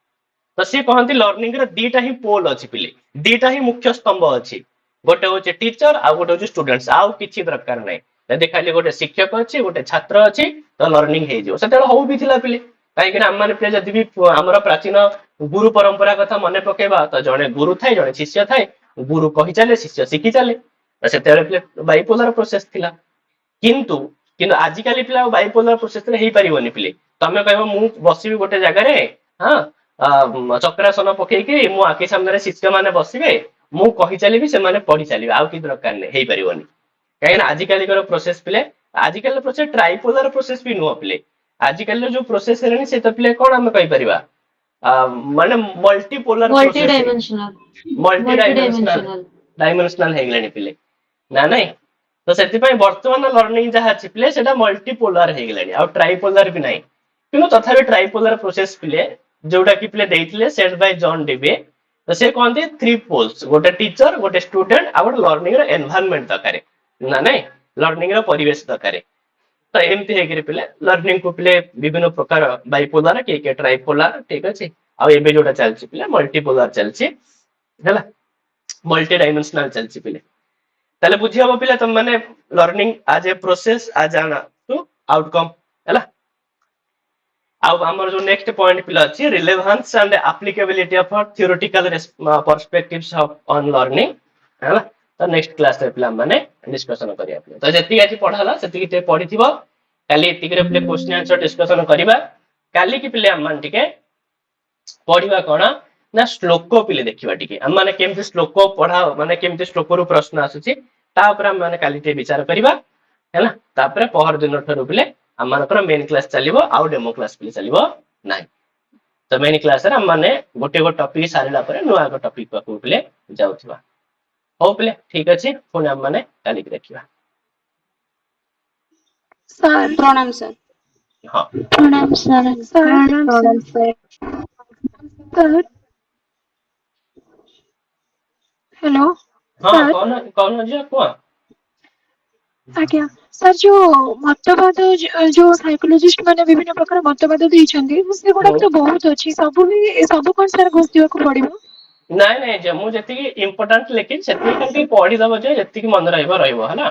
तो सी कहती लर्निंग रे दीटा ही पोल अछि पिले दीटा ही मुख्य स्तंभ अछि गोटे होचे टीचर आ गोटे होचे स्टूडेंट्स आउ किछि दरकार नै यदि खाली गोटे शिक्षक अछि गोटे छात्र अछि तो लर्निंग हे जो सेटा हो भी थिला पिले काहे कि हम माने पिले जदि भी हमर प्राचीन गुरु परंपरा कथा मने पकेबा तो जणे गुरु थाए जणे शिष्य थाए गुरु कहि चले शिष्य शिखि चले तो सेते पिले बाइपोलर प्रोसेस थिला किंतु किंतु आज काली पिला बाइपोलर प्रोसेस रे हे परिबोनी पिले तमे कहबो मु बसिबी गोटे जगह रे हां चक्रासन पकेइकी मु आखि सामने शिष्य माने बसिबे मु कहि चलीबी से माने पढि चलीबे आउ कि दरकार नै हे परिबोनी काहे ना आज काली कर प्रोसेस पिले आज काली प्रोसेस ट्राइपोलर प्रोसेस भी नो पिले आज काली जो प्रोसेस रे से तो पिले कोन हम कहि परिबा माने मल्टीपोलर प्रोसेस मल्टी डायमेंशनल हे गेलानी पिले ना नै तो सेति पय वर्तमान लर्निंग जहा अछि पिले सेटा मल्टीपोलर हे गेलानी आ ट्राइपोलर भी नै किनु तथापि ट्राइपोलर प्रोसेस पिले जोटा कि पिले देइथिले सेट बाय जॉन डेवे तो से कहते थ्री पोल्स गोटे टीचर गोटे स्टूडेंट आ गोटे लर्निंग रो एनवायरनमेंट दरकार ना नै लर्निंग रो परिवेश दरकार तो एमती हे पिले लर्निंग को पिले विभिन्न प्रकार बाइपोलर के ट्राइपोलर ठीक अछि आ एबे जोटा चलछि पिले मल्टीपोलर चलछि हैला मल्टी डायमेंशनल चलछि पिले ताले बुझि हबो पिले तुम माने लर्निंग एज ए प्रोसेस आज आना टू आउटकम हैला आउ हमर जो नेक्स्ट पॉइंट पिला अछि relevance and applicability of theoretical perspectives on learning हैला तो नेक्स्ट क्लास रे पिला माने डिस्कशन करिया पिले तो जति आज पढाला सेति के पढिथिबो काली एति के पिले क्वेश्चन आंसर डिस्कशन करिबा काली की पिले हम टिके पढिबा कोना ना श्लोक पिले देखिबा टिके हम माने केमति श्लोक पढा माने केमति श्लोक रु प्रश्न आसुची ता ऊपर हम माने काली ते विचार करिबा हैला तापर पहर दिन ठरु पिले हम मानकर मेन क्लास चलिबो आउ डेमो क्लास पिले चलिबो नाही तो मेन क्लास रे हम माने गोटे गो टॉपिक सारिला परे नुआ गो टॉपिक पाकु पिले जाउथिबा हो पिले ठीक अछि पुन हम माने काली के देखिबा सर प्रणाम सर हां प्रणाम सर सर हेलो हां सर कौन जे को आज्ञा सर जो मतवाद जो साइकोलॉजिस्ट माने विभिन्न प्रकार मतवाद दैछन्ती से गुडा तो बहुत अछि सब कोन सर घोष दियको पड़िबो नाइ नाइ जे मु जति इंपोर्टेंट लेकिन सेति खाली पढि दबो जे जति मन रहइबो हला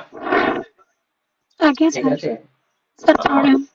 आज्ञा ठीक सर अछि सर प्रणाम